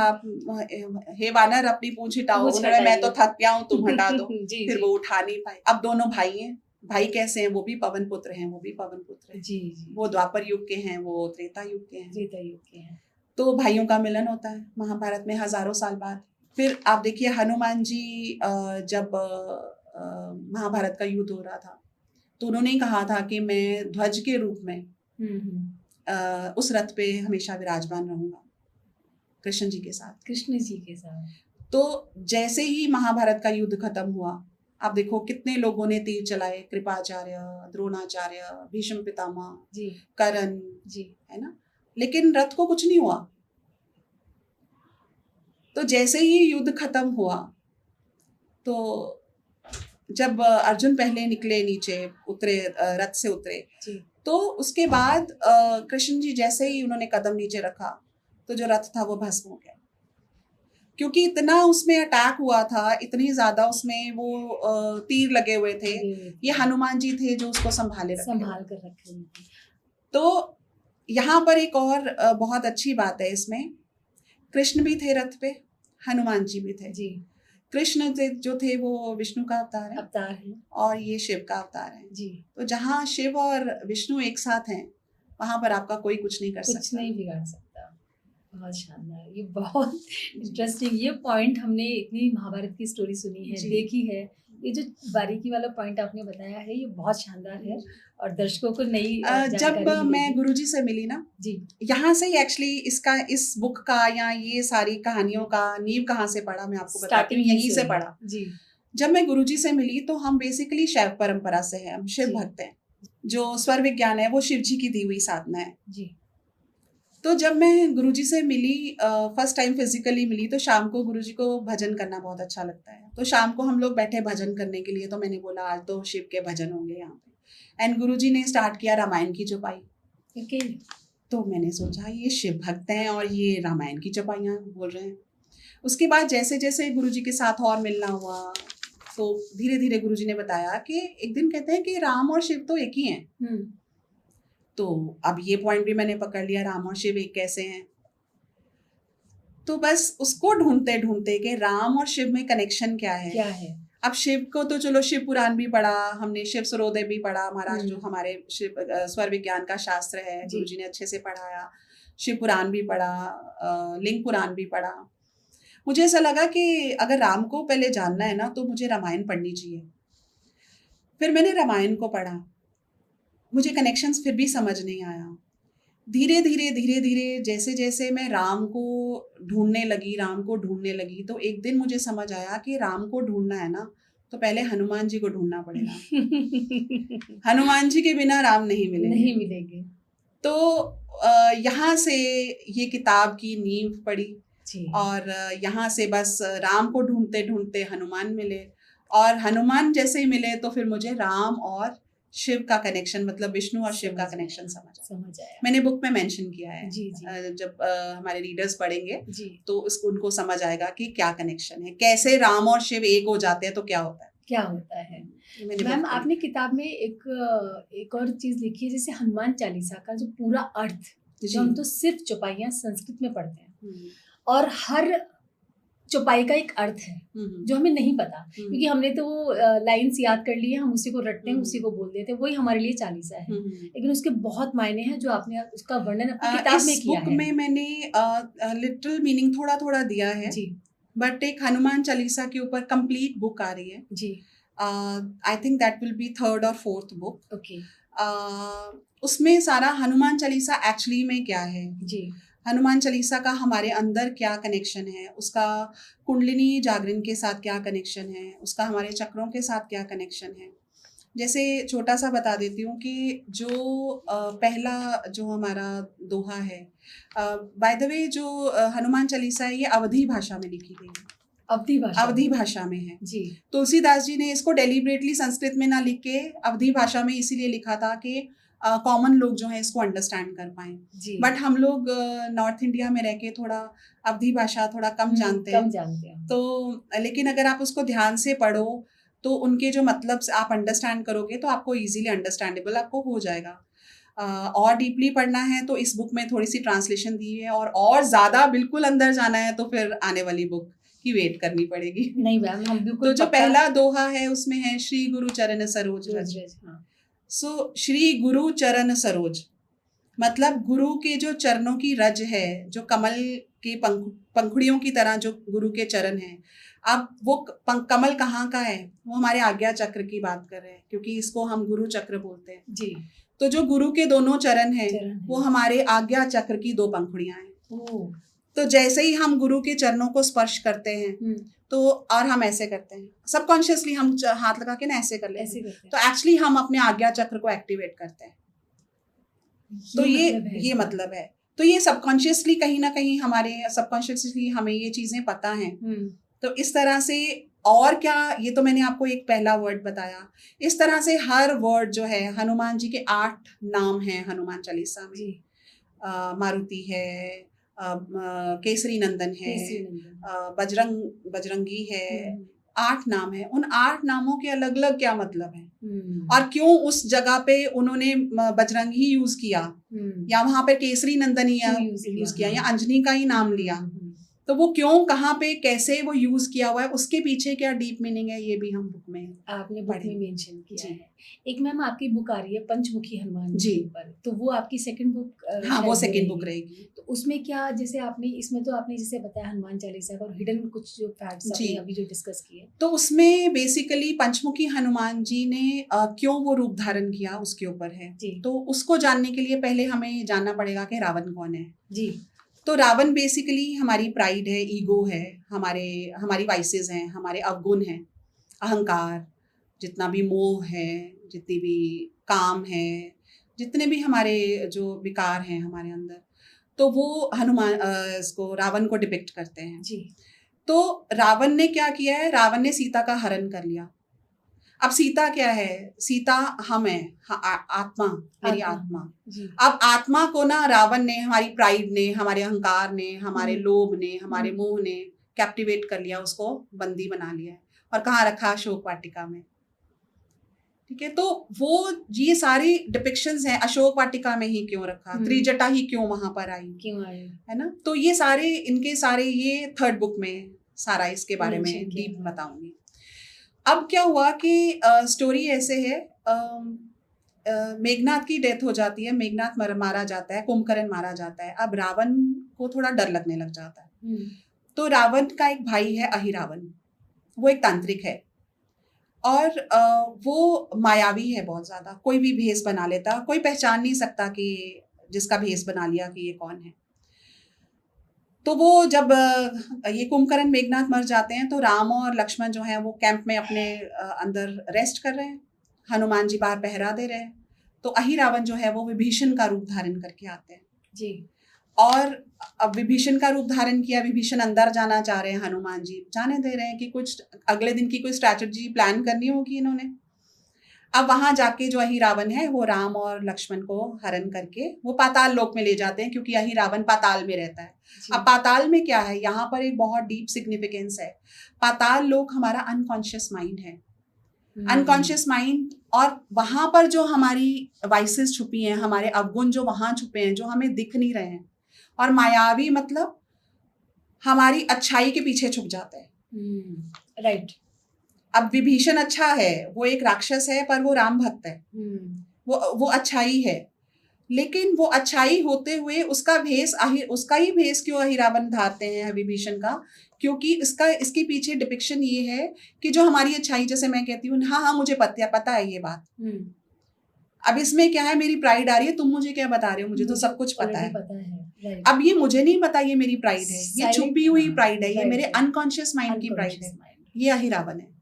हे वानर अपनी पूंछ हटाओ, उन्होंने मैं तो थक गया हूँ, तुम हटा दो। फिर वो उठा नहीं पाए। अब दोनों भाई हैं, भाई कैसे हैं? वो भी पवन पुत्र हैं, वो भी पवन पुत्र हैं। जी। वो द्वापर युग के हैं, वो त्रेता युग के हैं। तो भाइयों का मिलन होता है महाभारत में हजारों साल बाद। फिर आप देखिए हनुमान जी जब महाभारत का युद्ध हो रहा था तो उन्होंने कहा था कि मैं ध्वज के रूप में उस रथ पे हमेशा विराजमान रहूंगा कृष्ण जी के साथ। तो जैसे ही महाभारत का युद्ध खत्म हुआ, आप देखो कितने लोगों ने तीर चलाए, कृपाचार्य, द्रोणाचार्य, भीष्म पितामह, कर्ण जी, है ना, लेकिन रथ को कुछ नहीं हुआ। तो जैसे ही युद्ध खत्म हुआ, तो जब अर्जुन पहले निकले, नीचे उतरे, रथ से उतरे, तो उसके बाद कृष्ण जी जैसे ही उन्होंने कदम नीचे रखा तो जो रथ था वो भस्म हो गया, क्योंकि इतना उसमें अटैक हुआ था, इतनी ज्यादा उसमें वो तीर लगे हुए थे। ये हनुमान जी थे जो उसको संभाल कर रखे। तो यहाँ पर एक और बहुत अच्छी बात है इसमें, कृष्ण भी थे रथ पे, हनुमान जी भी थे। कृष्ण जो थे वो विष्णु का अवतार है और ये शिव का अवतार है जी। तो जहाँ शिव और विष्णु एक साथ हैं, वहां पर आपका कोई कुछ नहीं बिगाड़ सकता। बहुत शानदार, ये बहुत इंटरेस्टिंग, ये पॉइंट हमने इतनी महाभारत की स्टोरी सुनी है, देखी है, ये जो बारीकी वाला पॉइंट आपने बताया है ये बहुत शानदार है और दर्शकों को नई जब मैं गुरुजी से मिली ना जी, यहाँ से ही एक्चुअली इस बुक का या ये सारी कहानियों का नींव कहाँ से पड़ा, मैं आपको बताती हूँ, यहीं से पड़ा जी। जब मैं गुरुजी से मिली तो हम बेसिकली शैव परंपरा से हैं, हम शिव भक्त हैं। जो स्वर विज्ञान है वो शिव जी की दी हुई साधना है जी। तो जब मैं गुरुजी से मिली, फर्स्ट टाइम फिजिकली मिली, तो शाम को गुरुजी को भजन करना बहुत अच्छा लगता है। तो शाम को हम लोग बैठे भजन करने के लिए, तो मैंने बोला आज तो शिव के भजन होंगे यहाँ पे। एंड गुरुजी ने स्टार्ट किया रामायण की चौपाई। तो मैंने सोचा ये शिव भक्त हैं और ये रामायण की चौपाइयाँ बोल रहे हैं। उसके बाद जैसे जैसे गुरुजी के साथ और मिलना हुआ, तो धीरे धीरे गुरुजी ने बताया कि एक दिन कहते हैं कि राम और शिव तो एक ही हैं। तो अब ये पॉइंट भी मैंने पकड़ लिया, राम और शिव एक कैसे हैं। तो बस उसको ढूंढते ढूंढते कि राम और शिव में कनेक्शन क्या है। अब शिव को तो चलो शिव पुराण भी पढ़ा हमने, शिव सूर्योदय भी पढ़ा, हमारा जो हमारे शिव स्वर विज्ञान का शास्त्र है गुरुजी ने अच्छे से पढ़ाया। शिव पुराण भी पढ़ा, लिंग पुराण भी पढ़ा। मुझे ऐसा लगा कि अगर राम को पहले जानना है ना तो मुझे रामायण पढ़नी चाहिए। फिर मैंने रामायण को पढ़ा, मुझे कनेक्शंस फिर भी समझ नहीं आया। धीरे धीरे जैसे जैसे मैं राम को ढूंढने लगी तो एक दिन मुझे समझ आया कि राम को ढूंढना है ना तो पहले हनुमान जी को ढूंढना पड़ेगा। हनुमान जी के बिना राम नहीं मिलेंगे। तो यहाँ से ये किताब की नींव पड़ी और यहाँ से बस राम को ढूंढते ढूंढते हनुमान मिले, और हनुमान जैसे ही मिले तो फिर मुझे राम और शिव का कनेक्शन, मतलब विष्णु और शिव का कनेक्शन समझ आया। मैंने बुक में मेंशन किया है। जी जी। जब हमारे रीडर्स पढ़ेंगे जी तो उनको समझ आएगा कि क्या कनेक्शन है, कैसे राम और शिव एक हो जाते हैं, तो क्या होता है। मैम आपने किताब में एक और चीज लिखी है, जैसे हनुमान चालीसा का जो पूरा अर्थ, जो हम तो सिर्फ चौपाइयाँ संस्कृत में पढ़ते हैं और हर चौपाई का एक अर्थ है जो हमें नहीं पता, क्योंकि हमने तो वो लाइन्स याद कर लिए, हम उसी को रटते हैं, उसी को बोल देते हैं, वही हमारे लिए चालीसा है। लेकिन उसके बहुत मायने हैं जो आपने उसका वर्णन अपनी किताब में किया है। बुक में मैंने लिटिल मीनिंग थोड़ा दिया है जी, बट एक हनुमान चालीसा के ऊपर कंप्लीट बुक आ रही है जी। I think that will be 3rd और 4th बुक। ओके। उसमें सारा हनुमान चालीसा एक्चुअली में क्या है जी, हनुमान चालीसा का हमारे अंदर क्या कनेक्शन है, उसका कुंडलिनी जागरण के साथ क्या कनेक्शन है, उसका हमारे चक्रों के साथ क्या कनेक्शन है। जैसे छोटा सा बता देती हूँ कि जो पहला जो हमारा दोहा है, बाय द वे जो हनुमान चालीसा है ये अवधी भाषा में लिखी गई है। अवधी भाषा में है जी। तुलसीदास जी ने इसको डेलिबरेटली संस्कृत में ना लिख के अवधी भाषा में इसीलिए लिखा था कि कॉमन लोग जो है इसको अंडरस्टैंड कर पाए। बट हम लोग नॉर्थ इंडिया में रह के थोड़ा अवधी भाषा थोड़ा कम जानते हैं। तो लेकिन अगर आप उसको ध्यान से पढ़ो तो उनके जो मतलब आप अंडरस्टैंड करोगे तो आपको इजीली अंडरस्टैंडेबल आपको हो जाएगा। और डीपली पढ़ना है तो इस बुक में थोड़ी सी ट्रांसलेशन दी है, और ज़्यादा बिल्कुल अंदर जाना है तो फिर आने वाली बुक की वेट करनी पड़ेगी। नहीं मैम, हम बिल्कुल। तो जो पहला दोहा है उसमें है श्री गुरु चरण सरोज रज। सो श्री गुरु चरण सरोज मतलब गुरु के जो चरणों की रज है, जो कमल के पंखुड़ियों की तरह जो गुरु के चरण हैं। अब वो कमल कहाँ का है, वो हमारे आज्ञा चक्र की बात कर रहे हैं, क्योंकि इसको हम गुरु चक्र बोलते हैं जी। तो जो गुरु के दोनों चरण हैं वो हमारे आज्ञा चक्र की 2 पंखुड़ियां हैं। तो जैसे ही हम गुरु के चरणों को स्पर्श करते हैं तो और हम ऐसे करते हैं, सबकॉन्शियसली हम हाथ लगा के ना ऐसे कर लेते हैं, तो एक्चुअली हम अपने आज्ञा चक्र को एक्टिवेट करते हैं। तो ये मतलब है। तो ये सबकॉन्शियसली कहीं ना कहीं हमारे सबकॉन्शियसली हमें ये चीजें पता हैं। तो इस तरह से, और क्या, ये तो मैंने आपको एक पहला वर्ड बताया। इस तरह से हर वर्ड जो है, हनुमान जी के 8 नाम हैं हनुमान चालीसा में। मारुति है, केसरी नंदन है, बजरंगी है, 8 नाम है। उन 8 नामों के अलग अलग क्या मतलब है, और क्यों उस जगह पे उन्होंने बजरंगी ही यूज किया या वहां पे केसरी नंदन ही यूज किया या अंजनी का ही नाम लिया, तो वो क्यों, कहाँ पे, कैसे वो यूज किया हुआ है, उसके पीछे क्या डीप मीनिंग है, ये भी हम बुक में आपने बुक में मेंशन किया है। एक मैम आपकी बुक आ रही है पंचमुखी हनुमान जी पर, तो वो आपकी सेकंड बुक? हाँ, वो सेकंड बुक रहेगी। तो उसमें क्या, जैसे आपने इसमें तो आपने जैसे बताया हनुमान चालीसा और हिडन कुछ जो फैक्ट्स आपने अभी जो डिस्कस किए, तो उसमें बेसिकली पंचमुखी हनुमान जी ने क्यों वो रूप धारण किया उसके ऊपर है। तो उसको जानने के लिए पहले हमें जानना पड़ेगा कि रावण कौन है जी। तो रावण बेसिकली हमारी प्राइड है, ईगो है, हमारी वाइसेस हैं, हमारे अवगुण हैं, अहंकार, जितना भी मोह है, जितनी भी काम है, जितने भी हमारे जो विकार हैं हमारे अंदर, तो वो इसको रावण को डिपिक्ट करते हैं जी। तो रावण ने क्या किया है, रावण ने सीता का हरण कर लिया। अब सीता क्या है, सीता हम है, आत्मा, मेरी आत्मा। अब आत्मा को ना रावण ने, हमारी प्राइड ने, हमारे अहंकार ने, हमारे लोभ ने, हमारे मोह ने कैप्टिवेट कर लिया, उसको बंदी बना लिया है और कहाँ रखा, अशोक वाटिका में। ठीक है, तो वो ये सारी डिपिक्शंस हैं, अशोक वाटिका में ही क्यों रखा, त्रिजटा ही क्यों वहां पर आई, है ना। तो ये सारे, इनके सारे, ये 3rd बुक में सारा इसके बारे में डीप बताऊंगी। अब क्या हुआ कि स्टोरी ऐसे है, मेघनाथ की डेथ हो जाती है, मेघनाथ मारा जाता है, कुंभकर्ण मारा जाता है। अब रावण को थोड़ा डर लगने लग जाता है। तो रावण का एक भाई है अहिरावण, वो एक तांत्रिक है और वो मायावी है बहुत ज्यादा, कोई भी भेष बना लेता, कोई पहचान नहीं सकता कि जिसका भेष बना लिया कि ये कौन है। तो वो जब ये कुंभकर्ण मेघनाथ मर जाते हैं तो राम और लक्ष्मण जो हैं वो कैंप में अपने अंदर रेस्ट कर रहे हैं, हनुमान जी बाहर पहरा दे रहे हैं। तो अहिरावण जो है वो विभीषण का रूप धारण करके आते हैं जी। और अब विभीषण का रूप धारण किया, विभीषण अंदर जाना चाह रहे हैं, हनुमान जी जाने दे रहे हैं कि कुछ अगले दिन की कोई स्ट्रैटेजी प्लान करनी होगी इन्होंने। अब वहां जाके जो अहिरावण है वो राम और लक्ष्मण को हरण करके वो पाताल लोक में ले जाते हैं, क्योंकि अहिरावण पाताल में रहता है। अब पाताल में क्या है, यहाँ पर एक बहुत डीप सिग्निफिकेंस है। पाताल लोक हमारा अनकॉन्शियस माइंड है, अनकॉन्शियस माइंड, और वहां पर जो हमारी वाइसेस छुपी हैं, हमारे अवगुण जो वहां छुपे हैं, जो हमें दिख नहीं रहे हैं, और मायावी मतलब हमारी अच्छाई के पीछे छुप जाता है। राइट। अब विभीषण अच्छा है, वो एक राक्षस है पर वो राम भक्त है, वो अच्छाई है, लेकिन वो अच्छाई होते हुए उसका ही भेष क्यों अहिरावण धारते हैं विभीषण का, क्योंकि इसके पीछे डिपिक्शन ये है कि जो हमारी अच्छाई, जैसे मैं कहती हूँ हाँ मुझे पता है ये बात, अब इसमें क्या है, मेरी प्राइड आ रही है, तुम मुझे क्या बता रहे हो, मुझे तो सब कुछ पता है। अब ये मुझे नहीं पता, ये मेरी प्राइड है, ये छुपी हुई प्राइड है, ये मेरे अनकॉन्शियस माइंड की प्राइड है, ये अहिरावण है।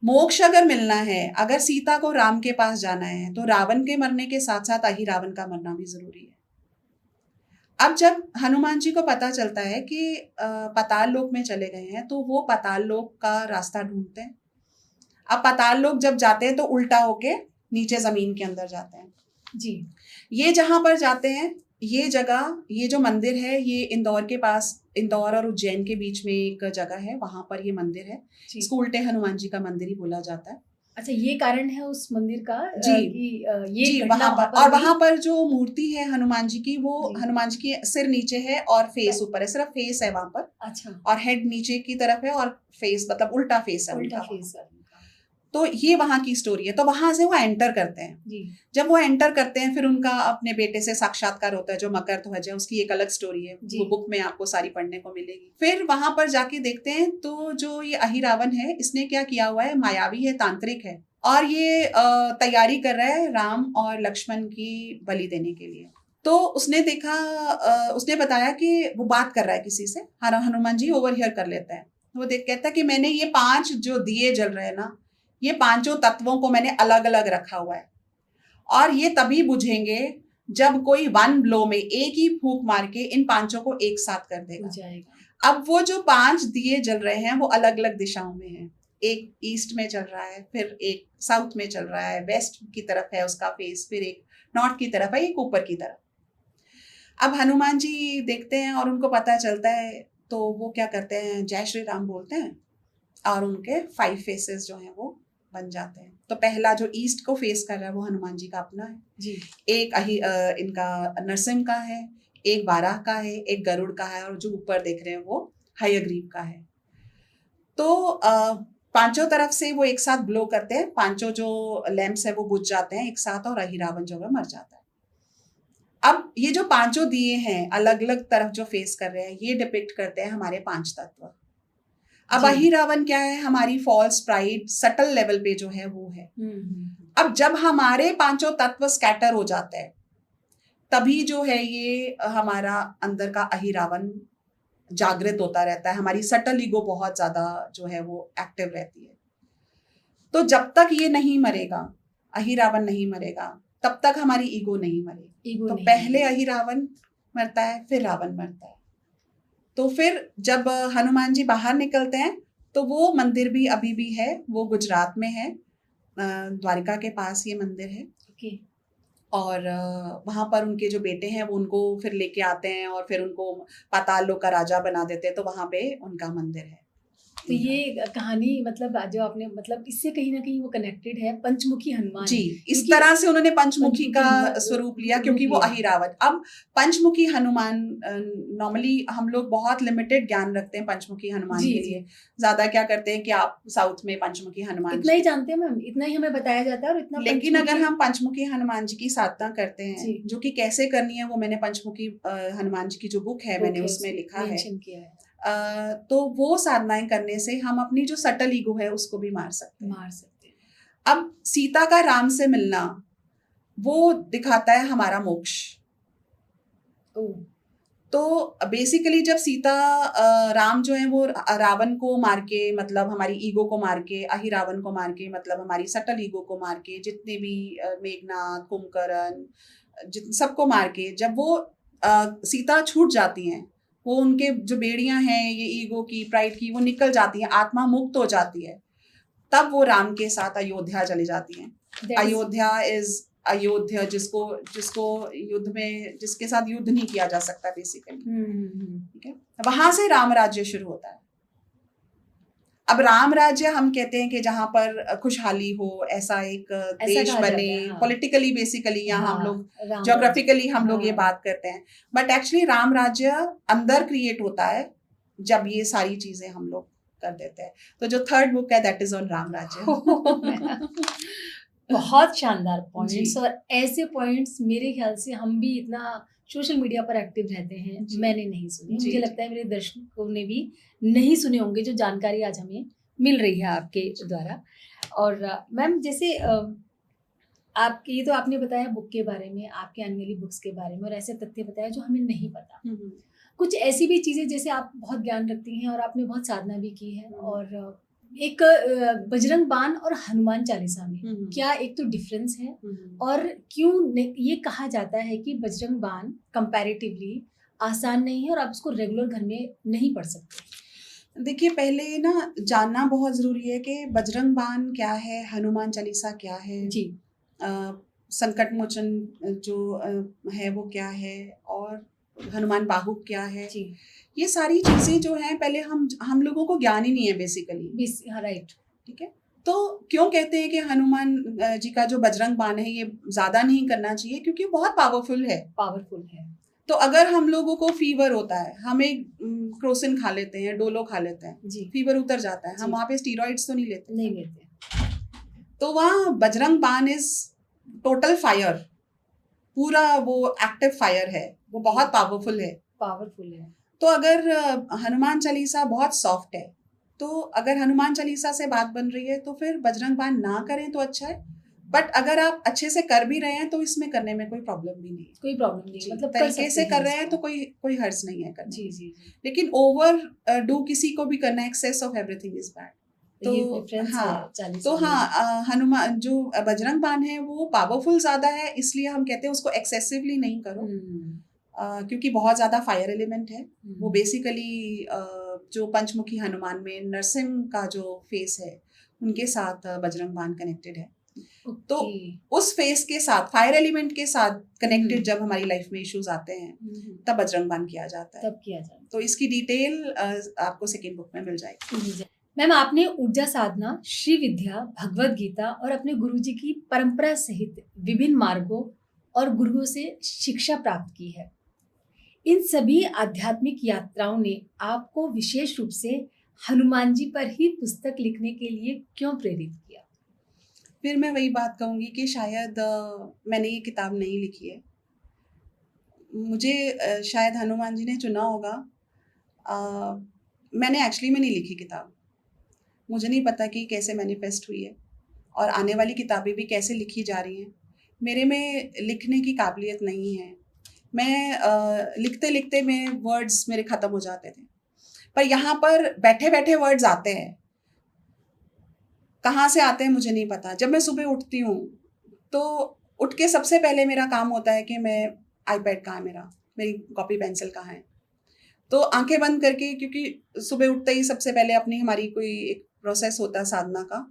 मोक्ष अगर मिलना है, अगर सीता को राम के पास जाना है, तो रावण के मरने के साथ साथ अहिरावण का मरना भी जरूरी है। अब जब हनुमान जी को पता चलता है कि पाताल लोक में चले गए हैं, तो वो पाताल लोक का रास्ता ढूंढते हैं। अब पाताल लोक जब जाते हैं तो उल्टा होके नीचे जमीन के अंदर जाते हैं जी। ये जहां पर जाते हैं, ये जगह, ये जो मंदिर है, ये इंदौर के पास, इंदौर और उज्जैन के बीच में एक जगह है, वहां पर ये मंदिर है। इसको उल्टे हनुमान जी का मंदिर ही बोला जाता है। अच्छा, ये कारण है उस मंदिर का जी ये जी, वहां पर, और वहां पर जो मूर्ति है हनुमान जी की, वो हनुमान जी की सिर नीचे है और फेस ऊपर है, सिर्फ फेस है वहां पर। अच्छा। और हेड नीचे की तरफ है और फेस मतलब उल्टा फेस है, उल्टा फेस है। तो ये वहां की स्टोरी है। तो वहां से वो एंटर करते हैं जी। जब वो एंटर करते हैं, फिर उनका अपने बेटे से साक्षात्कार होता है, जो मकर ध्वज है, उसकी एक अलग स्टोरी है, वो बुक में आपको सारी पढ़ने को मिलेगी। फिर वहां पर जाके देखते हैं तो जो ये अहिरावण है, इसने क्या किया हुआ है, मायावी है, तांत्रिक है, और ये तैयारी कर रहा है राम और लक्ष्मण की बलि देने के लिए। तो उसने देखा, उसने बताया कि वो बात कर रहा है किसी से, हनुमान जी ओवरहियर कर लेता है। वो कहता है कि मैंने ये 5 जो दिए जल रहे हैं ना, ये 5 तत्वों को मैंने अलग अलग रखा हुआ है, और ये तभी बुझेंगे जब कोई 1 ब्लो में, एक ही फूंक मार के इन 5 को एक साथ कर देगा। अब वो जो 5 दिए जल रहे हैं, वो अलग अलग दिशाओं में हैं। एक ईस्ट में चल रहा है, फिर एक साउथ में चल रहा है, वेस्ट की तरफ है उसका फेस, फिर एक नॉर्थ की तरफ है, एक ऊपर की तरफ। अब हनुमान जी देखते हैं और उनको पता चलता है, तो वो क्या करते हैं, जय श्री राम बोलते हैं, और उनके 5 फेसेस जो हैं वो बन जाते हैं। तो पहला जो ईस्ट को फेस कर रहा है, वो हनुमान जी का अपना है जी। एक इनका नरसिंह का है, एक बाराह का है, एक गरुड़ का है, और जो ऊपर देख रहे हैं वो हयग्रीव का है। तो 5 तरफ से वो एक साथ ब्लो करते हैं, 5 जो लैंप्स है वो बुझ जाते हैं एक साथ, और अहिरावण जो है मर जाता है। अब ये जो 5 दिए हैं अलग अलग तरफ जो फेस कर रहे हैं, ये डिपिक्ट करते हैं हमारे 5 तत्व। अब अहिरावण क्या है, हमारी फॉल्स प्राइड, सटल लेवल पे जो है वो है। अब जब हमारे 5 तत्व स्कैटर हो जाते हैं, तभी जो है ये हमारा अंदर का अहिरावण जागृत होता रहता है, हमारी सटल ईगो बहुत ज्यादा जो है वो एक्टिव रहती है। तो जब तक ये नहीं मरेगा, अहिरावण नहीं मरेगा, तब तक हमारी ईगो नहीं मरेगी। तो पहले अहिरावण मरता है, फिर रावण मरता है। तो फिर जब हनुमान जी बाहर निकलते हैं, तो वो मंदिर भी अभी भी है, वो गुजरात में है, द्वारिका के पास ये मंदिर है। ओके। और वहां पर उनके जो बेटे हैं वो उनको फिर लेके आते हैं, और फिर उनको पाताल लोक का राजा बना देते हैं, तो वहां पे उनका मंदिर है। तो ये कहानी मतलब जो आपने मतलब इससे कहीं ना कहीं वो कनेक्टेड है पंचमुखी हनुमान जी। इस तरह से उन्होंने पंचमुखी का स्वरूप लिया, क्योंकि वो अहिरावण। अब पंचमुखी हनुमान, नॉर्मली हम लोग बहुत लिमिटेड ज्ञान रखते हैं पंचमुखी हनुमान के लिए। ज्यादा क्या करते हैं कि आप साउथ में पंचमुखी हनुमान इतना ही जानते हैं मैम, इतना ही हमें बताया जाता है। और इतना लेकिन अगर हम पंचमुखी हनुमान जी की साधना करते हैं, जो कि कैसे करनी है, वो मैंने पंचमुखी हनुमान जी की जो बुक है मैंने उसमें लिखा है। तो वो साधनाएं करने से हम अपनी जो सटल ईगो है उसको भी मार सकते हैं। अब सीता का राम से मिलना वो दिखाता है हमारा मोक्ष। तो बेसिकली जब सीता राम जो है वो रावण को मार के, मतलब हमारी ईगो को मार के, अहिरावण को मार के, मतलब हमारी सटल ईगो को मार के, जितने भी मेघनाथ, कुंभकर्ण, सबको मार के जब वो सीता छूट जाती हैं, वो उनके जो बेड़ियां हैं ये ईगो की, प्राइड की, वो निकल जाती हैं, आत्मा मुक्त हो जाती है, तब वो राम के साथ अयोध्या चली जाती हैं। अयोध्या जिसको युद्ध में, जिसके साथ युद्ध नहीं किया जा सकता बेसिकली, ठीक है। वहां से राम राज्य शुरू होता है। अब राम राज्य हम कहते हैं कि जहां पर खुशहाली हो, ऐसा एक देश बने, पॉलिटिकली बेसिकली, यहाँ हम लोग ज्योग्राफिकली हम लोग ये बात करते हैं, बट एक्चुअली राम राज्य अंदर क्रिएट होता है जब ये सारी चीजें हम लोग कर देते हैं। तो जो थर्ड बुक है दैट इज ऑन राम राज्य। बहुत शानदार पॉइंट्स, और ऐसे पॉइंट्स मेरे ख्याल से हम भी इतना सोशल मीडिया पर एक्टिव रहते हैं, मैंने नहीं सुने, मुझे लगता है मेरे दर्शकों ने भी नहीं सुने होंगे, जो जानकारी आज हमें मिल रही है आपके द्वारा। और मैम, जैसे आपके, ये तो आपने बताया बुक के बारे में, आपके आने वाली बुक्स के बारे में, और ऐसे तथ्य बताया जो हमें नहीं पता। कुछ ऐसी भी चीज़ें, जैसे आप बहुत ज्ञान रखती हैं और आपने बहुत साधना भी की है, और एक बजरंग बाण और हनुमान चालीसा में क्या एक तो डिफरेंस है, और क्यों ये कहा जाता है कि बजरंग बाण कंपैरेटिवली आसान नहीं है और आप उसको रेगुलर घर में नहीं पढ़ सकते? देखिए, पहले ना जानना बहुत ज़रूरी है कि बजरंग बाण क्या है, हनुमान चालीसा क्या है जी, संकट मोचन जो है वो क्या है, और हनुमान बाहु क्या है जी। ये सारी चीजें जो हैं, पहले हम लोगों को ज्ञान ही नहीं है बेसिकली। राइट, ठीक है। तो क्यों कहते हैं कि हनुमान जी का जो बजरंग बाण है ये ज्यादा नहीं करना चाहिए, क्योंकि बहुत पावरफुल है। तो अगर हम लोगों को फीवर होता है, हम एक क्रोसिन खा लेते हैं, डोलो खा लेते हैं जी, फीवर उतर जाता है, हम वहाँ पे स्टीरॉइड्स तो नहीं लेते। तो वहाँ बजरंग बाण इज टोटल फायर, पूरा वो एक्टिव फायर है, वो बहुत पावरफुल है। तो अगर हनुमान चालीसा बहुत सॉफ्ट है, तो अगर हनुमान चालीसा से बात बन रही है तो फिर बजरंग बाण ना करें तो अच्छा है। बट अगर आप अच्छे से कर भी रहे हैं तो इसमें करने में कोई प्रॉब्लम भी नहीं, मतलब तरीके से कर रहे हैं तो कोई हर्ज नहीं है करने जी। लेकिन ओवर डू किसी को भी करना, excess of everything is bad. तो हनुमान जो बजरंग बाण है वो पावरफुल ज्यादा है, इसलिए हम कहते हैं उसको एक्सेसिवली नहीं करो, क्योंकि बहुत ज्यादा फायर एलिमेंट है। वो बेसिकली जो पंचमुखी हनुमान में नरसिंह का जो फेस है उनके साथ बजरंग बाण कनेक्टेड है। तो उस फेस के साथ, फायर एलिमेंट के साथ कनेक्टेड जब हमारी लाइफ में इश्यूज आते हैं तब बजरंग बाण किया जाता है। तो इसकी डिटेल आपको सेकेंड बुक में मिल जाएगी। मैम, आपने ऊर्जा साधना, श्री विद्या, भगवत गीता और अपने गुरुजी की परंपरा सहित विभिन्न मार्गों और गुरुओं से शिक्षा प्राप्त की है। इन सभी आध्यात्मिक यात्राओं ने आपको विशेष रूप से हनुमान जी पर ही पुस्तक लिखने के लिए क्यों प्रेरित किया? फिर मैं वही बात कहूँगी कि शायद मैंने ये किताब नहीं लिखी है, मुझे शायद हनुमान जी ने चुना होगा। मैंने एक्चुअली में नहीं लिखी किताब, मुझे नहीं पता कि कैसे मैनिफेस्ट हुई है और आने वाली किताबें भी कैसे लिखी जा रही हैं। मेरे में लिखने की काबिलियत नहीं है, मैं लिखते लिखते में वर्ड्स मेरे ख़त्म हो जाते थे, पर यहाँ पर बैठे बैठे वर्ड्स आते हैं। कहाँ से आते हैं मुझे नहीं पता। जब मैं सुबह उठती हूँ तो उठ के सबसे पहले मेरा काम होता है कि मैं आईपैड कहाँ है मेरी कॉपी पेंसिल कहाँ है, तो आंखें बंद करके, क्योंकि सुबह उठते ही सबसे पहले हमारी कोई एक प्रोसेस होता है साधना का,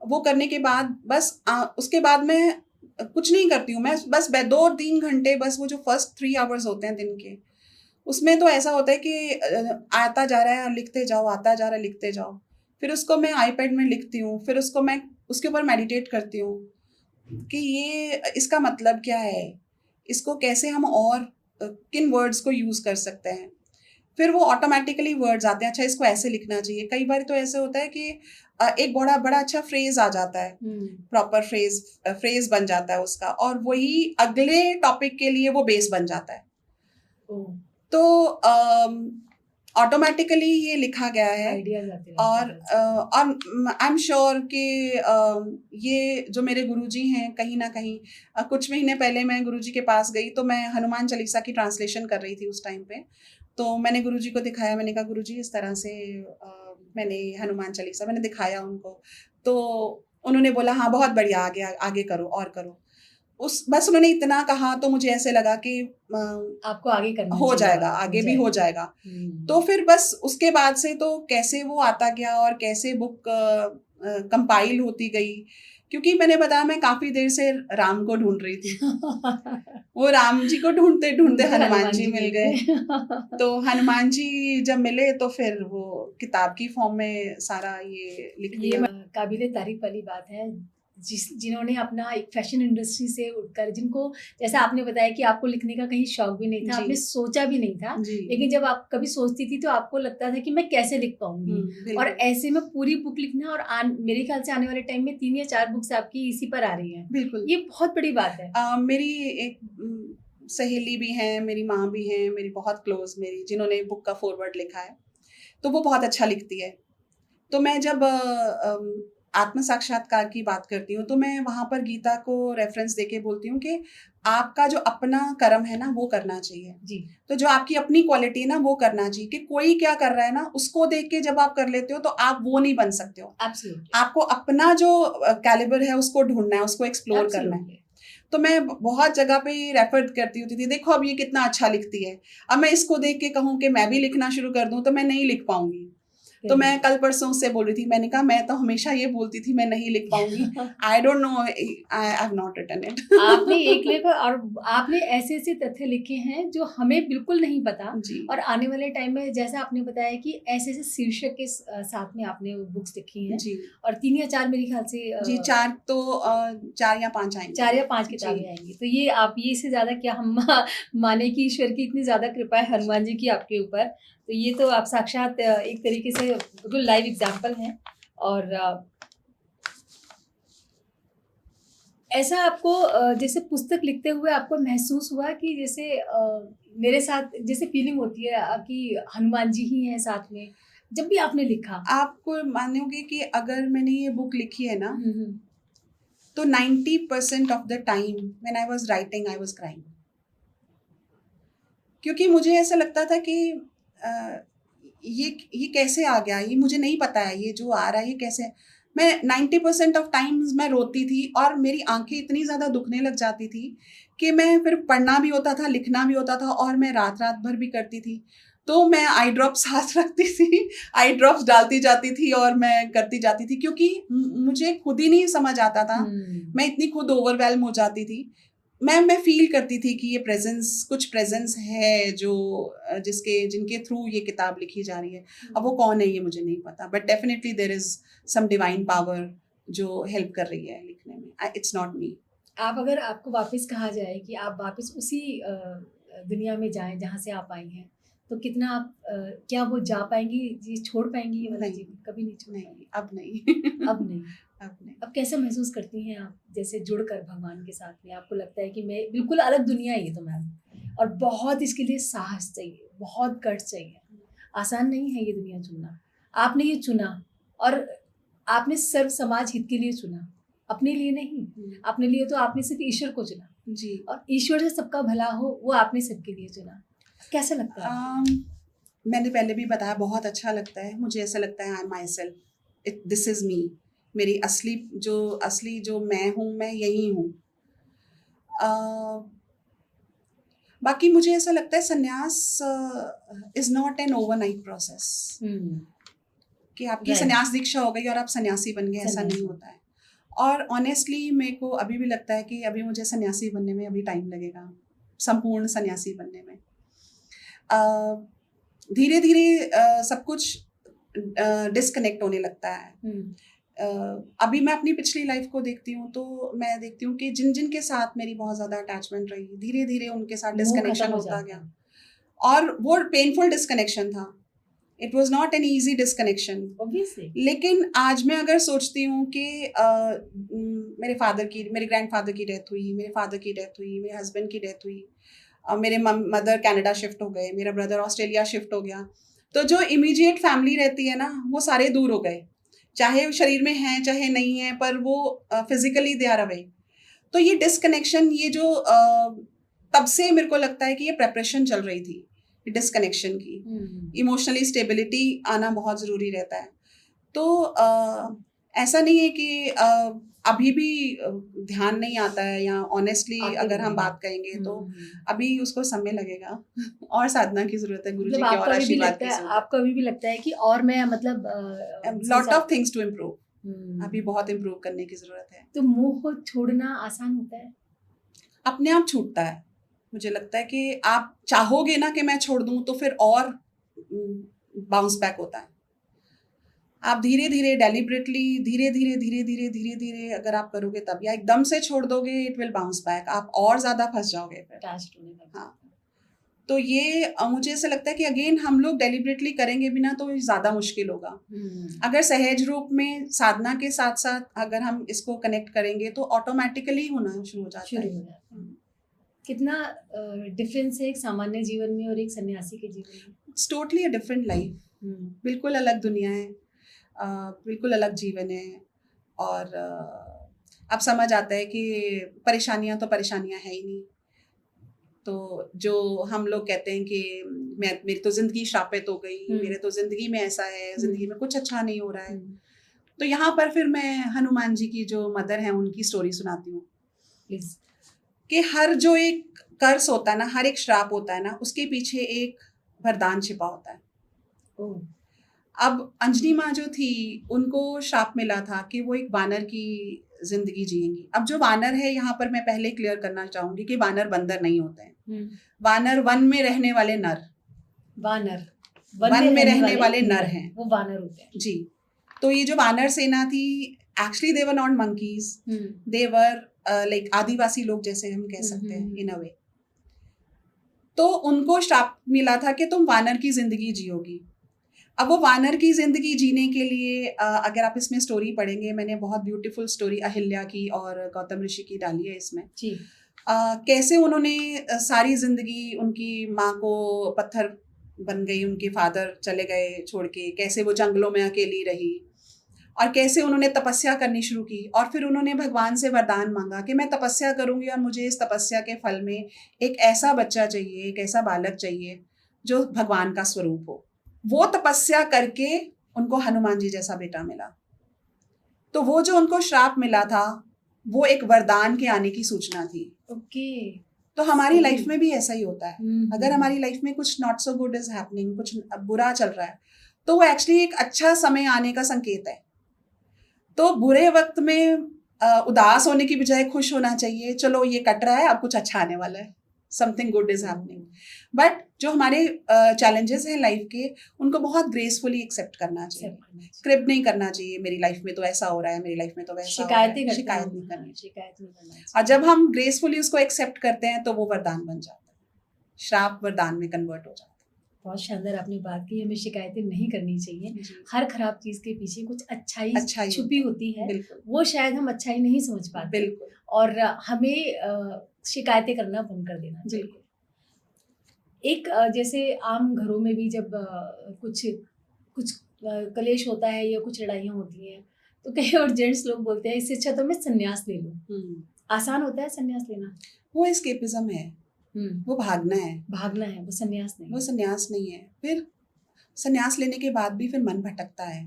वो करने के बाद बस उसके बाद मैं कुछ नहीं करती हूँ। मैं बस 2-3 घंटे, बस वो जो फर्स्ट 3 आवर्स होते हैं दिन के, उसमें तो ऐसा होता है कि आता जा रहा है लिखते जाओ, आता जा रहा है लिखते जाओ। फिर उसको मैं आईपैड में लिखती हूँ, फिर उसको मैं उसके ऊपर मेडिटेट करती हूँ कि ये इसका मतलब क्या है, इसको कैसे हम और किन वर्ड्स को यूज़ कर सकते हैं। फिर वो ऑटोमेटिकली वर्ड्स आते हैं, अच्छा इसको ऐसे लिखना चाहिए। कई बार तो ऐसे होता है कि एक बड़ा अच्छा फ्रेज आ जाता है, प्रॉपर फ्रेज बन जाता है उसका, और वही अगले टॉपिक के लिए वो बेस बन जाता है। तो ऑटोमेटिकली ये लिखा गया है। और आई एम श्योर कि ये जो मेरे गुरुजी हैं, कहीं ना कहीं कुछ महीने पहले मैं गुरुजी के पास गई तो मैं हनुमान चालीसा की ट्रांसलेशन कर रही थी उस टाइम पे। तो मैंने गुरुजी को दिखाया, मैंने कहा गुरुजी इस तरह से मैंने हनुमान चालीसा मैंने दिखाया उनको, तो उन्होंने बोला हाँ बहुत बढ़िया, आगे करो और करो। बस उन्होंने इतना कहा तो मुझे ऐसे लगा कि आपको आगे करना हो जाएगा, आगे भी हो जाएगा। तो फिर बस उसके बाद से तो कैसे वो आता गया और कैसे बुक कंपाइल होती गई, क्योंकि मैंने बताया मैं काफी देर से राम को ढूंढ रही थी। वो राम जी को ढूंढते ढूंढते हनुमान जी मिल गए। तो हनुमान जी जब मिले तो फिर वो किताब की फॉर्म में सारा ये लिख दिया। काबिले तारीफ वाली बात है, जिन्होंने अपना एक फैशन इंडस्ट्री से उठकर, जिनको जैसा आपने बताया कि आपको लिखने का कहीं शौक भी नहीं था, आपने सोचा भी नहीं था, लेकिन जब आप कभी सोचती थी तो आपको लगता था कि मैं कैसे लिख पाऊंगी, और ऐसे में पूरी बुक लिखना, और मेरे ख्याल से आने वाले टाइम में 3 या 4 बुक्स आपकी इसी पर आ रही हैं। बिल्कुल, ये बहुत बड़ी बात है। मेरी एक सहेली भी हैं, मेरी माँ भी हैं, मेरी बहुत क्लोज मेरी, जिन्होंने बुक का फॉरवर्ड लिखा है, तो वो बहुत अच्छा लिखती है। तो मैं जब आत्म साक्षात्कार की बात करती हूँ तो मैं वहाँ पर गीता को रेफरेंस देके बोलती हूँ कि आपका जो अपना कर्म है ना वो करना चाहिए जी। तो जो आपकी अपनी क्वालिटी है ना वो करना चाहिए, कि कोई क्या कर रहा है ना उसको देख के जब आप कर लेते हो तो आप वो नहीं बन सकते हो। Absolutely. आपको अपना जो कैलिबर है उसको ढूंढना है, उसको एक्सप्लोर करना है। तो मैं बहुत जगह पे रेफर करती होती थी, देखो अब ये कितना अच्छा लिखती है, अब मैं इसको देख के कहूँ कि मैं भी लिखना शुरू कर दूँ तो मैं नहीं लिख पाऊंगी। तो मैं कल परसों से बोल रही थी, मैंने कहा मैं तो हमेशा ये बोलती थी मैं नहीं लिख पाऊंगी, I don't know, I have not written it. आपने एक लेखक, और आपने ऐसे ऐसे तथ्य लिखे हैं जो हमें बिल्कुल नहीं पता जी। और आने वाले टाइम में जैसा आपने बताया कि ऐसे ऐसे शीर्षक के साथ में आपने बुक्स लिखी हैं जी। और 3 या 4 मेरे ख्याल से जी 4 तो 4 या 5 आएंगी, 4 या 5 किताबें आएंगी। तो ये आप ये इससे ज्यादा क्या हम माने कि ईश्वर की इतनी ज्यादा कृपा है हनुमान जी की आपके ऊपर, तो ये तो आप साक्षात एक तरीके से बिल्कुल लाइव एग्जाम्पल हैं। और ऐसा आपको जैसे पुस्तक लिखते हुए आपको महसूस हुआ कि जैसे मेरे साथ जैसे फीलिंग होती है कि हनुमान जी ही हैं साथ में, जब भी आपने लिखा? आपको मानोगे कि अगर मैंने ये बुक लिखी है ना तो 90% of the time when I was writing I was crying, क्योंकि मुझे ऐसा लगता था कि ये कैसे आ गया, ये मुझे नहीं पता है, ये जो आ रहा है ये कैसे। मैं 90% ऑफ टाइम्स मैं रोती थी और मेरी आंखें इतनी ज़्यादा दुखने लग जाती थी कि मैं फिर पढ़ना भी होता था, लिखना भी होता था, और मैं रात रात भर भी करती थी। तो मैं आई ड्रॉप्स हाथ रखती थी, आई ड्रॉप्स डालती जाती थी और मैं करती जाती थी, क्योंकि मुझे खुद ही नहीं समझ आता था। मैं इतनी खुद ओवरवेल्म हो जाती थी। मैं फील करती थी कि ये कुछ प्रेजेंस है जो जिनके थ्रू ये किताब लिखी जा रही है। अब वो कौन है ये मुझे नहीं पता, but definitely there is some divine power जो हेल्प कर रही है लिखने में। It's not me. आप अगर आपको वापस कहा जाए कि आप वापस उसी दुनिया में जाएं जहाँ से आप आई हैं, तो कितना आप क्या वो जा पाएंगी, ये छोड़ पाएंगी ये वाला जीवन? कभी नहीं छोड़ेंगी। अब नहीं। अब नहीं। अब कैसा महसूस करती हैं आप जैसे जुड़कर भगवान के साथ में? आपको लगता है कि मैं बिल्कुल अलग दुनिया है ये तो मैम, और बहुत इसके लिए साहस चाहिए, बहुत गट्स चाहिए, आसान नहीं है ये दुनिया चुनना। आपने ये चुना और आपने सर्व समाज हित के लिए चुना, अपने लिए नहीं। अपने लिए तो आपने सिर्फ ईश्वर को चुना जी, और ईश्वर से सबका भला हो वो आपने सबके लिए चुना। कैसा लगता है? मैंने पहले भी बताया, बहुत अच्छा लगता है। मुझे ऐसा लगता है I am my self, this is me. मेरी असली जो मैं हूँ, मैं यही हूँ। बाकी मुझे ऐसा लगता है संन्यास is not an overnight process, कि आपकी संन्यास दीक्षा हो गई और आप सन्यासी बन गए, ऐसा नहीं होता है। और ऑनेस्टली मेरे को अभी भी लगता है कि अभी मुझे सन्यासी बनने में अभी टाइम लगेगा, संपूर्ण सन्यासी बनने में। धीरे धीरे सब कुछ डिस्कनेक्ट होने लगता है। अभी मैं अपनी पिछली लाइफ को देखती हूँ तो मैं देखती हूँ कि जिन के साथ मेरी बहुत ज़्यादा अटैचमेंट रही, धीरे धीरे उनके साथ डिस्कनेक्शन होता गया, और वो पेनफुल डिस्कनेक्शन था। It was not an easy disconnection. लेकिन आज मैं अगर सोचती हूँ कि मेरे ग्रैंडफादर की डेथ हुई, मेरे फादर की डेथ हुई, मेरे हस्बैंड की डेथ हुई, मेरे मदर कनाडा शिफ्ट हो गए, मेरा ब्रदर ऑस्ट्रेलिया शिफ्ट हो गया, तो जो इमीडिएट फैमिली रहती है ना वो सारे दूर हो गए, चाहे शरीर में हैं चाहे नहीं है, पर वो फिजिकली दे आर अवे। तो ये डिस्कनेक्शन, ये जो तब से मेरे को लगता है कि ये प्रेपरेशन चल रही थी डिस्कनेक्शन की। इमोशनली स्टेबिलिटी आना बहुत ज़रूरी रहता है। तो ऐसा नहीं है कि अभी भी ध्यान नहीं आता है, या ऑनेस्टली अगर हम बात करेंगे तो अभी उसको समय लगेगा और साधना की जरूरत है, गुरुजी के और आशीर्वाद की जरूरत है। आपको अभी भी लगता है कि और मैं मतलब lot of things to improve. अभी बहुत इम्प्रूव करने की जरूरत है। तो मोह को छोड़ना आसान होता है? अपने आप छूटता है। मुझे लगता है कि आप चाहोगे ना कि मैं छोड़ दूं तो फिर और बाउंस बैक होता है। आप धीरे धीरे डेलिबरेटली धीरे धीरे अगर आप करोगे तब, या एकदम से छोड़ दोगे इट विल बाउंस बैक, आप और ज्यादा फंस जाओगे फिर। अटैच्ड होने लगते हैं। हाँ, तो ये मुझे ऐसा लगता है कि अगेन हम लोग डेलिबरेटली करेंगे भी ना तो ज्यादा मुश्किल होगा। अगर सहज रूप में साधना के साथ साथ अगर हम इसको कनेक्ट करेंगे तो ऑटोमेटिकली होना शुरू हो जाता है। कितना डिफरेंस है एक सामान्य जीवन में और एक सन्यासी के जीवन में? It's totally a different life. बिल्कुल अलग दुनिया है, बिल्कुल अलग जीवन है। और अब समझ आता है कि परेशानियां तो परेशानियां है ही नहीं। तो जो हम लोग कहते हैं कि मेरी तो जिंदगी शापित हो गई, मेरे तो जिंदगी में ऐसा है, जिंदगी में कुछ अच्छा नहीं हो रहा है, तो यहाँ पर फिर मैं हनुमान जी की जो मदर है उनकी स्टोरी सुनाती हूँ प्लीज। कि हर जो एक कर्स होता है ना, हर एक श्राप होता है ना, उसके पीछे एक वरदान छिपा होता है। अब अंजनी माँ जो थी उनको श्राप मिला था कि वो एक वानर की जिंदगी जिएंगी। अब जो वानर है, यहाँ पर मैं पहले क्लियर करना चाहूंगी कि वानर बंदर नहीं होते हैं। वानर वन में रहने वाले नर, वानर वन में रहने वाले नर हैं, वो वानर होते हैं जी। तो ये जो वानर सेना थी, actually they were not monkeys, they were like Adivasi लोग जैसे हम कह सकते हैं इन अ वे। तो उनको श्राप मिला था कि तुम वानर की जिंदगी जियोगी। अब वो वानर की जिंदगी जीने के लिए अगर आप इसमें स्टोरी पढ़ेंगे, मैंने बहुत ब्यूटीफुल स्टोरी अहिल्या की और गौतम ऋषि की डाली है इसमें जी। कैसे उन्होंने सारी जिंदगी, उनकी माँ को पत्थर बन गई, उनके फादर चले गए छोड़ के, कैसे वो जंगलों में अकेली रही और कैसे उन्होंने तपस्या करनी शुरू की। और फिर उन्होंने भगवान से वरदान मांगा कि मैं तपस्या करूंगी और मुझे इस तपस्या के फल में एक ऐसा बच्चा चाहिए, एक ऐसा बालक चाहिए जो भगवान का स्वरूप हो। वो तपस्या करके उनको हनुमान जी जैसा बेटा मिला। तो वो जो उनको श्राप मिला था वो एक वरदान के आने की सूचना थी। ओके। तो हमारी लाइफ में भी ऐसा ही होता है। अगर हमारी लाइफ में कुछ not so good is happening, कुछ बुरा चल रहा है, तो वो एक्चुअली एक अच्छा समय आने का संकेत है। तो बुरे वक्त में उदास होने की बजाय खुश होना चाहिए, चलो ये कट रहा है, अब कुछ अच्छा आने वाला है, something good is happening. But जो हमारे चैलेंजेस हैं लाइफ के, उनको बहुत ग्रेसफुली एक्सेप्ट करना चाहिए, क्रिप नहीं करना चाहिए। मेरी लाइफ में तो ऐसा हो रहा है, मेरी लाइफ में तो वैसा हो रहा है, शिकायत नहीं करनी चाहिए। और जब हम ग्रेसफुली उसको एक्सेप्ट करते हैं तो वो वरदान बन जाता है, श्राप वरदान में कन्वर्ट हो जाता है। बहुत शानदार आपने बात की, हमें शिकायतें नहीं करनी चाहिए। हर खराब चीज के पीछे कुछ अच्छाई छुपी होती है, वो शायद हम अच्छाई नहीं समझ पाते। बिल्कुल। और हमें शिकायतें करना बंद कर देना चाहिए। एक जैसे आम घरों में भी जब कुछ कलेश होता है या कुछ लड़ाइयाँ होती हैं, तो कई और जेंट्स लोग बोलते हैं इससे अच्छा तो मैं संन्यास ले लूं। आसान होता है संन्यास लेना? वो एस्केपिज्म है, वो भागना है, वो संन्यास नहीं, वो संन्यास नहीं है। फिर संन्यास लेने के बाद भी फिर मन भटकता है।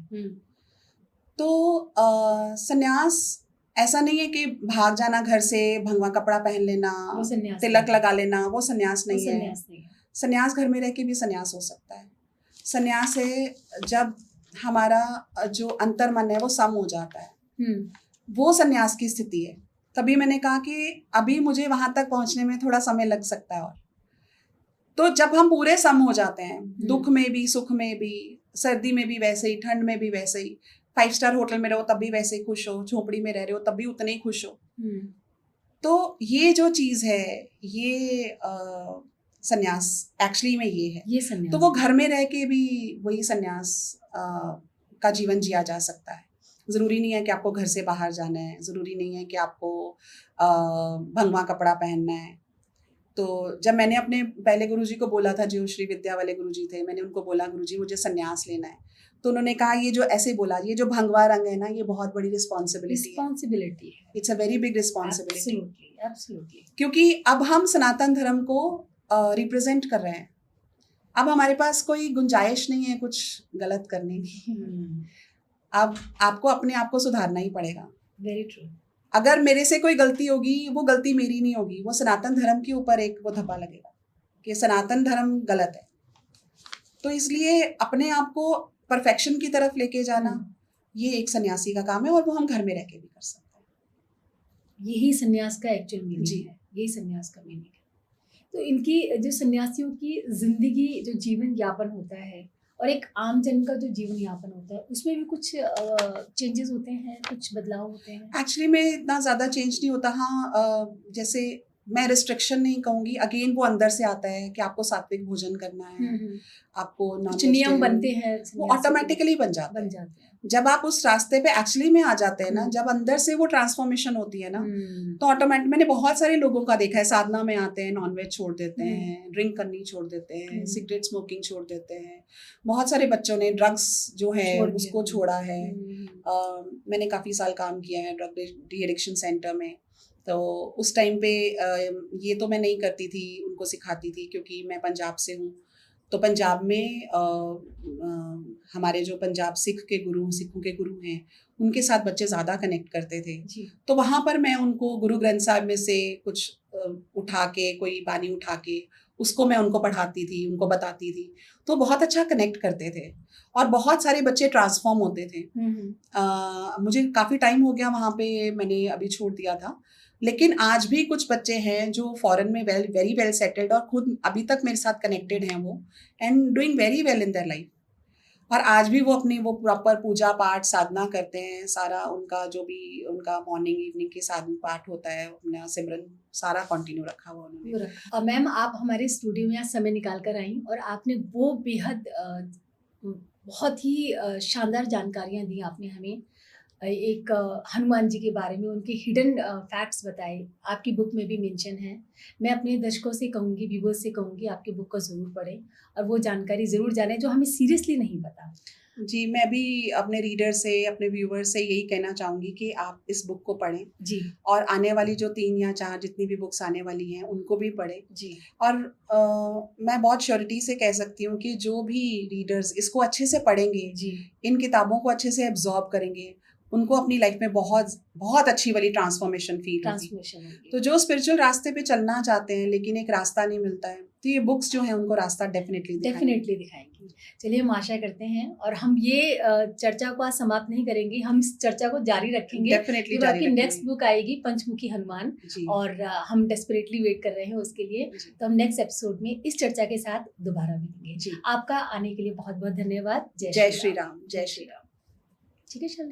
तो संन्यास ऐसा नहीं है कि भाग जाना घर से, भगवा कपड़ा पहन लेना, तिलक लगा लेना, वो संन्यास नहीं है। संन्यास घर में रह के भी संन्यास हो सकता है। संन्यास है जब हमारा जो अंतर मन है वो सम हो जाता है, वो संन्यास की स्थिति है। तभी मैंने कहा कि अभी मुझे वहां तक पहुंचने में थोड़ा समय लग सकता है। और तो जब हम पूरे सम हो जाते हैं, दुख में भी, सुख में भी, सर्दी में भी वैसे ही, ठंड में भी वैसे ही, 5 स्टार होटल में रहो तब भी वैसे ही खुश हो, झोपड़ी में रह रहे हो तब भी उतने ही खुश हो। तो ये जो चीज है, ये संन्यास एक्चुअली में ये है, ये संन्यास। तो वो घर में रह के भी वही संन्यास का जीवन जिया जा सकता है। जरूरी नहीं है कि आपको घर से बाहर जाना है, जरूरी नहीं है कि आपको भगवा कपड़ा पहनना है। तो जब मैंने अपने पहले गुरुजी को बोला था, जो श्री विद्या वाले गुरुजी थे, मैंने उनको बोला गुरुजी मुझे संन्यास लेना है, तो उन्होंने कहा ये जो ऐसे बोला, ये जो भगवा रंग है ना, ये बहुत बड़ी रिस्पॉन्सिबिलिटी है। It's a very big responsibility, क्योंकि अब हम सनातन धर्म को रिप्रेजेंट कर रहे हैं। अब हमारे पास कोई गुंजाइश नहीं है कुछ गलत करने की। अब आपको अपने आप को सुधारना ही पड़ेगा। Very true. अगर मेरे से कोई गलती होगी, वो गलती मेरी नहीं होगी, वो सनातन धर्म के ऊपर एक वो धब्बा लगेगा कि सनातन धर्म गलत है। तो इसलिए अपने आप को परफेक्शन की तरफ लेके जाना ये एक सन्यासी का काम है और वो हम घर में रह के भी कर सकते हैं। यही सन्यास का एक्चुअल मीनिंग जी। है, यही सन्यास का मीनिंग है। तो इनकी जो सन्यासियों की जिंदगी जो जीवन यापन होता है और एक आम जन का जो जीवन यापन होता है उसमें भी कुछ चेंजेस होते हैं, कुछ बदलाव होते हैं? एक्चुअली में इतना ज़्यादा चेंज नहीं होता। हाँ, जैसे मैं रिस्ट्रिक्शन नहीं कहूँगी, अगेन वो अंदर से आता है कि आपको सात्विक भोजन करना है, आपको कुछ नियम बनते हैं, वो ऑटोमेटिकली बन जाते बन हैं। जाते हैं। जब आप उस रास्ते पे एक्चुअली में आ जाते हैं ना, जब अंदर से वो ट्रांसफॉर्मेशन होती है ना, तो ऑटोमेटिक मैंने बहुत सारे लोगों का देखा है, साधना में आते हैं, नॉनवेज छोड़ देते हैं, ड्रिंक करनी छोड़ देते हैं, सिगरेट स्मोकिंग छोड़ देते हैं। बहुत सारे बच्चों ने ड्रग्स जो है उसको छोड़ा है। मैंने काफ़ी साल काम किया है ड्रग डी एडिक्शन सेंटर में, तो उस टाइम पे ये तो मैं नहीं करती थी, उनको सिखाती थी, क्योंकि मैं पंजाब से हूँ। तो पंजाब में हमारे जो पंजाब सिखों के गुरु हैं, उनके साथ बच्चे ज़्यादा कनेक्ट करते थे। तो वहाँ पर मैं उनको गुरु ग्रंथ साहिब में से कुछ उठा के, कोई बानी उठा के उसको मैं उनको पढ़ाती थी, उनको बताती थी, तो बहुत अच्छा कनेक्ट करते थे और बहुत सारे बच्चे ट्रांसफॉर्म होते थे। मुझे काफ़ी टाइम हो गया वहाँ पे, मैंने अभी छोड़ दिया था, लेकिन आज भी कुछ बच्चे हैं जो फॉरेन में वेरी वेल सेटल्ड और खुद अभी तक मेरे साथ कनेक्टेड हैं वो, and doing very well in their life. और आज भी वो अपनी वो प्रॉपर पूजा पाठ साधना करते हैं, सारा उनका जो भी उनका मॉर्निंग इवनिंग के साधन पाठ होता है, अपना सिमरन सारा कंटिन्यू रखा हुआ उन्होंने। मैम, आप हमारे स्टूडियो में आज समय निकाल कर आई और आपने वो बेहद बहुत ही शानदार जानकारियाँ दी आपने हमें। एक हनुमान जी के बारे में, उनके हिडन फैक्ट्स बताए, आपकी बुक में भी मेंशन है। मैं अपने दर्शकों से कहूँगी, व्यूवर्स से कहूँगी, आपकी बुक को ज़रूर पढ़ें और वो जानकारी ज़रूर जानें जो हमें सीरियसली नहीं पता। जी, मैं भी अपने रीडर से, अपने व्यूवर से यही कहना चाहूँगी कि आप इस बुक को पढ़ें जी, और आने वाली जो 3 या 4 जितनी भी बुक्स आने वाली हैं उनको भी पढ़ें जी। और मैं बहुत श्योरिटी से कह सकती हूँ कि जो भी रीडर्स इसको अच्छे से पढ़ेंगे, जी, इन किताबों को अच्छे से एब्जॉर्ब करेंगे, उनको अपनी लाइफ में बहुत बहुत अच्छी वाली ट्रांसफॉर्मेशन फील होगी। तो जो स्पिरिचुअल रास्ते पे चलना चाहते हैं लेकिन एक रास्ता नहीं मिलता है, तो ये बुक्स जो हैं उनको रास्ता डेफिनेटली दिखाएंगी। चलिए, हम आशा करते हैं और हम ये चर्चा को आज समाप्त नहीं करेंगे, हम इस चर्चा को जारी रखेंगे। डेफिनेटली जारी रखेंगे। नेक्स्ट बुक आएगी पंचमुखी हनुमान और हम डेस्परेटली वेट कर रहे हैं उसके लिए। तो हम नेक्स्ट एपिसोड में इस चर्चा के साथ दोबारा मिलेंगे। आपका आने के लिए बहुत बहुत धन्यवाद। जय श्री राम। जय श्री राम। ठीक है, चलिए।